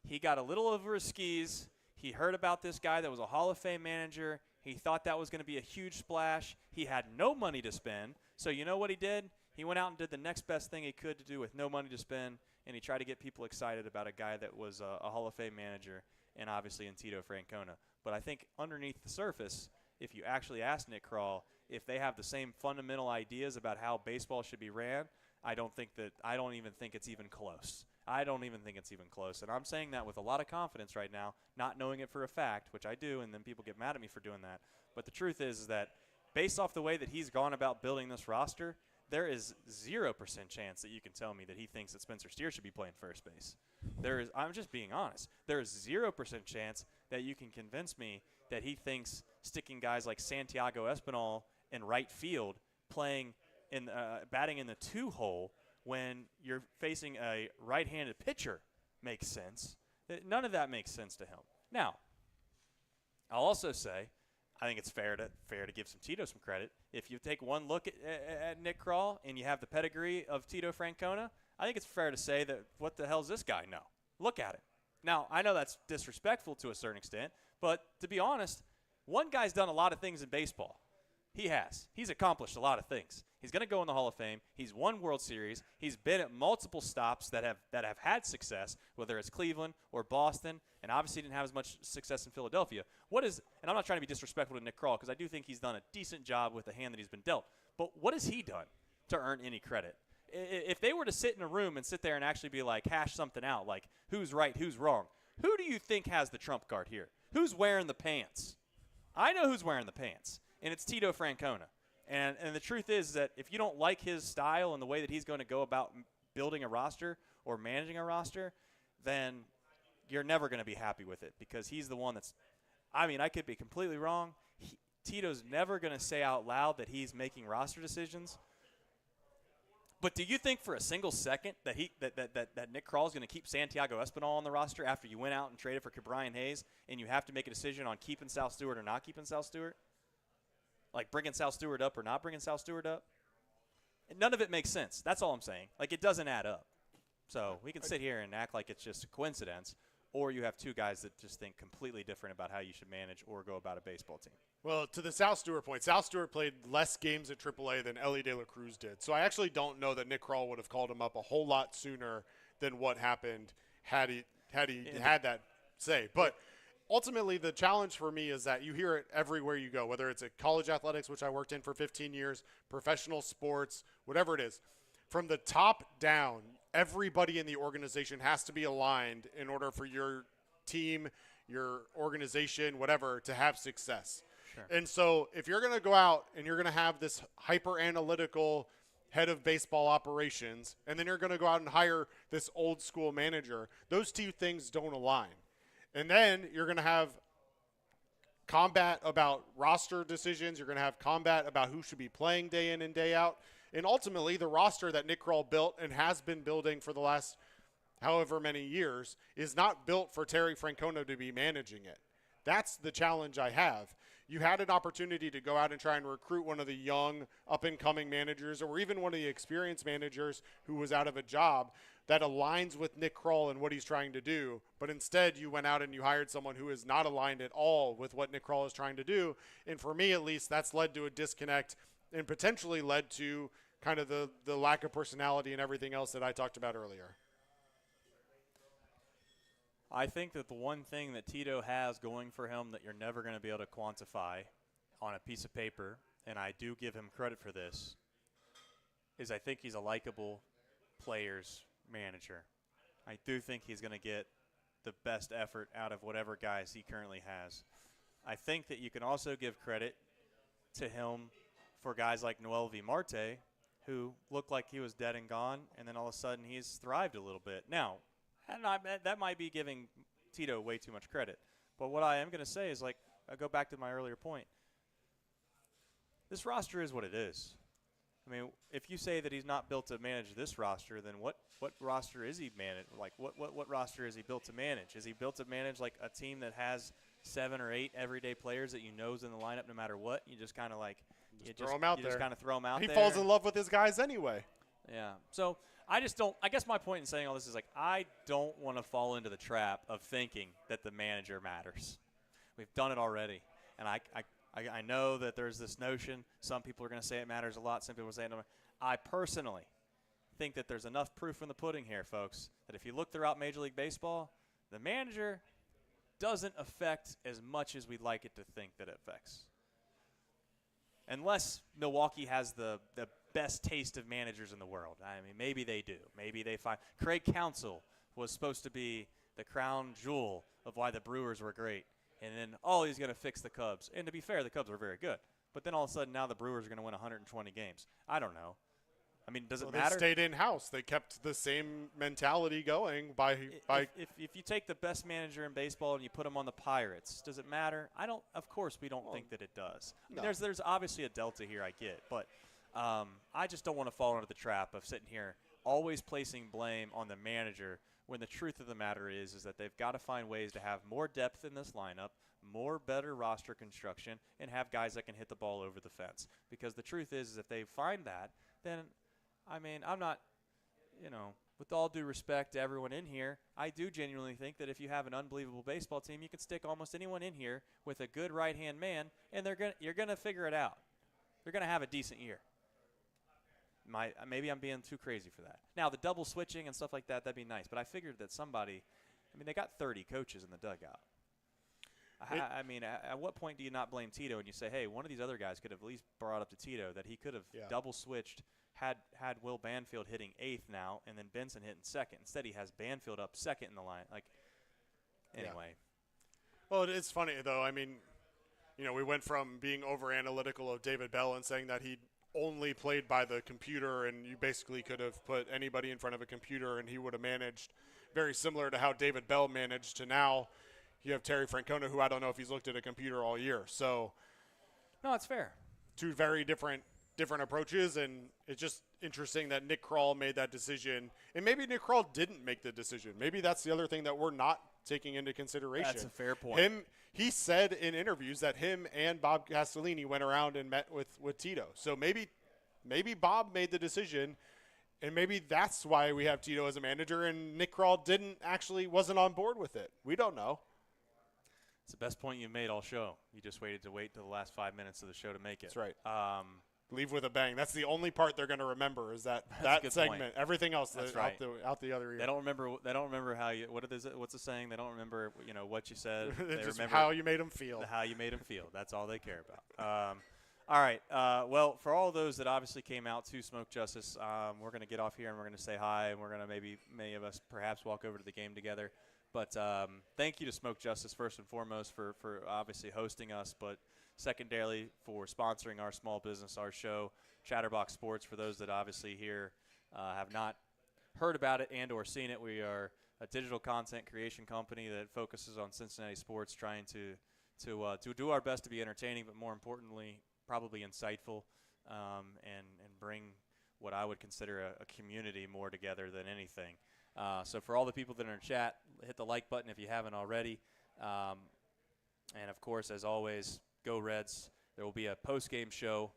[SPEAKER 10] he got a little over his skis. He heard about this guy that was a Hall of Fame manager. He thought that was going to be a huge splash. He had no money to spend. So you know what he did? He went out and did the next best thing he could to do with no money to spend, and he tried to get people excited about a guy that was a Hall of Fame manager and obviously in Tito Francona. But I think underneath the surface, if you actually ask Nick Krall if they have the same fundamental ideas about how baseball should be ran, I don't even think it's even close. I don't even think it's even close. And I'm saying that with a lot of confidence right now, not knowing it for a fact, which I do, and then people get mad at me for doing that. But the truth is that based off the way that he's gone about building this roster, there is 0% chance that you can tell me that he thinks that Spencer Steer should be playing first base. I'm just being honest. There is 0% chance that you can convince me that he thinks sticking guys like Santiago Espinal in right field playing in batting in the 2-hole when you're facing a right-handed pitcher makes sense. None of that makes sense to him. Now, I'll also say I think it's fair to give some Tito some credit. If you take one look at Nick Krall and you have the pedigree of Tito Francona, I think it's fair to say that what the hell does this guy know? Look at it. Now, I know that's disrespectful to a certain extent, but to be honest, one guy's done a lot of things in baseball. He has. He's accomplished a lot of things. He's going to go in the Hall of Fame. He's won World Series. He's been at multiple stops that have had success, whether it's Cleveland or Boston, and obviously didn't have as much success in Philadelphia. And I'm not trying to be disrespectful to Nick Krall because I do think he's done a decent job with the hand that he's been dealt. But what has he done to earn any credit? If they were to sit in a room and sit there and actually be like, hash something out, like who's right, who's wrong, who do you think has the trump card here? Who's wearing the pants? I know who's wearing the pants, and it's Tito Francona. And the truth is that if you don't like his style and the way that he's going to go about building a roster or managing a roster, then you're never going to be happy with it because he's the one that's – I mean, I could be completely wrong. Tito's never going to say out loud that he's making roster decisions. But do you think for a single second that Nick Krall is going to keep Santiago Espinal on the roster after you went out and traded for Brian Hayes and you have to make a decision on keeping Sal Stewart or not keeping Sal Stewart? Like bringing Sal Stewart up or not bringing Sal Stewart up? None of it makes sense. That's all I'm saying. Like, it doesn't add up. So we can sit here and act like it's just a coincidence, or you have two guys that just think completely different about how you should manage or go about a baseball team.
[SPEAKER 11] Well, to the Sal Stewart point, Sal Stewart played less games at AAA than Elly De La Cruz did. So I actually don't know that Nick Krall would have called him up a whole lot sooner than what happened had he had that say. But ultimately, the challenge for me is that you hear it everywhere you go, whether it's at college athletics, which I worked in for 15 years, professional sports, whatever it is. From the top down, everybody in the organization has to be aligned in order for your team, your organization, whatever, to have success.
[SPEAKER 10] Sure.
[SPEAKER 11] And so if you're going to go out and you're going to have this hyper-analytical head of baseball operations, and then you're going to go out and hire this old-school manager, those two things don't align. And then you're going to have combat about roster decisions. You're going to have combat about who should be playing day in and day out. And ultimately, the roster that Nick Krall built and has been building for the last however many years is not built for Terry Francona to be managing it. That's the challenge I have. You had an opportunity to go out and try and recruit one of the young, up-and-coming managers or even one of the experienced managers who was out of a job that aligns with Nick Krall and what he's trying to do. But instead, you went out and you hired someone who is not aligned at all with what Nick Krall is trying to do. And for me, at least, that's led to a disconnect and potentially led to kind of the lack of personality and everything else that I talked about earlier.
[SPEAKER 10] I think that the one thing that Tito has going for him that you're never going to be able to quantify on a piece of paper, and I do give him credit for this, is I think he's a likable players manager. I do think he's going to get the best effort out of whatever guys he currently has. I think that you can also give credit to him for guys like Noelvi Marte, who looked like he was dead and gone, and then all of a sudden he's thrived a little bit. Now, that might be giving Tito way too much credit. But what I am going to say is, like, I go back to my earlier point. This roster is what it is. I mean, if you say that he's not built to manage this roster, then what roster is he manage? Like, what roster is he built to manage? Is he built to manage, like, a team that has 7 or 8 everyday players that you know is in the lineup no matter what? You just kind of, like,
[SPEAKER 11] throw them out there.
[SPEAKER 10] Just kind of throw them out there.
[SPEAKER 11] He falls in love with his guys anyway.
[SPEAKER 10] Yeah. So I just don't – I guess my point in saying all this is, like, I don't want to fall into the trap of thinking that the manager matters. We've done it already. And I know that there's this notion. Some people are going to say it matters a lot. Some people are saying it. I personally think that there's enough proof in the pudding here, folks, that if you look throughout Major League Baseball, the manager doesn't affect as much as we'd like it to think that it affects. Unless Milwaukee has the best taste of managers in the world. I mean, maybe they do. Maybe they find – Craig Counsell was supposed to be the crown jewel of why the Brewers were great. And then, he's going to fix the Cubs. And to be fair, the Cubs were very good. But then all of a sudden now the Brewers are going to win 120 games. I don't know. I mean, does it matter?
[SPEAKER 11] They stayed in-house. They kept the same mentality going by
[SPEAKER 10] if you take the best manager in baseball and you put him on the Pirates, does it matter? Of course we don't think that it does. I mean, there's obviously a delta here, I get. But I just don't want to fall into the trap of sitting here always placing blame on the manager when the truth of the matter is that they've got to find ways to have more depth in this lineup, more better roster construction, and have guys that can hit the ball over the fence. Because the truth is if they find that, then, I mean, I'm not, with all due respect to everyone in here, I do genuinely think that if you have an unbelievable baseball team, you can stick almost anyone in here with a good right-hand man, and you're going to figure it out. They're going to have a decent year. Maybe I'm being too crazy for that. Now, the double switching and stuff like that, that'd be nice. But I figured that they got 30 coaches in the dugout. I mean, at what point do you not blame Tito and you say, hey, one of these other guys could have at least brought up to Tito that he could have double switched, had Will Banfield hitting 8th now, and then Benson hitting 2nd. Instead, he has Banfield up 2nd in the line. Anyway.
[SPEAKER 11] Yeah. Well, it's funny, though. I mean, we went from being over-analytical of David Bell and saying that he only played by the computer and you basically could have put anybody in front of a computer and he would have managed very similar to how David Bell managed, to now you have Terry Francona, who I don't know if he's looked at a computer all year. So
[SPEAKER 10] no, it's fair.
[SPEAKER 11] Two very different approaches, and it's just interesting that Nick Krall made that decision. And maybe Nick Krall didn't make the decision. Maybe that's the other thing that we're not taking into consideration.
[SPEAKER 10] That's a fair point.
[SPEAKER 11] He said in interviews that him and Bob Castellini went around and met with Tito. So maybe Bob made the decision, and maybe that's why we have Tito as a manager, and Nick Krall wasn't on board with it. We don't know.
[SPEAKER 10] It's the best point you've made all show. You just waited till the last 5 minutes of the show to make it.
[SPEAKER 11] That's right. Leave with a bang. That's the only part they're going to remember is that segment.
[SPEAKER 10] Point.
[SPEAKER 11] Everything else
[SPEAKER 10] That's
[SPEAKER 11] out the other ear.
[SPEAKER 10] They don't remember how you. What's the saying? They don't remember what you said. They
[SPEAKER 11] just
[SPEAKER 10] remember
[SPEAKER 11] how you made them feel.
[SPEAKER 10] How you made them feel. That's all they care about. All right. Well, for all those that obviously came out to Smoke Justis, we're going to get off here and we're going to say hi, and we're going to many of us perhaps walk over to the game together. But thank you to Smoke Justis first and foremost for obviously hosting us, but secondarily for sponsoring our small business, our show, Chatterbox Sports. For those that obviously here have not heard about it and or seen it, we are a digital content creation company that focuses on Cincinnati sports, trying to do our best to be entertaining, but more importantly, probably insightful, and bring what I would consider a community more together than anything. So for all the people that are in chat, hit the like button if you haven't already. And, of course, as always, go Reds. There will be a post-game show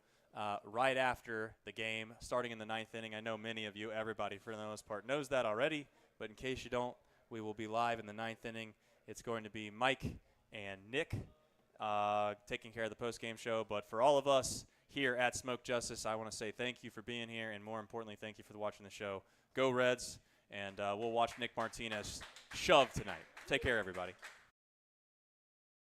[SPEAKER 10] right after the game, starting in the 9th inning. I know many of you, everybody for the most part, knows that already. But in case you don't, we will be live in the 9th inning. It's going to be Mike and Nick taking care of the post-game show. But for all of us here at Smoke Justis, I want to say thank you for being here, and more importantly, thank you for watching the show. Go Reds, and we'll watch Nick Martinez shove tonight. Take care, everybody.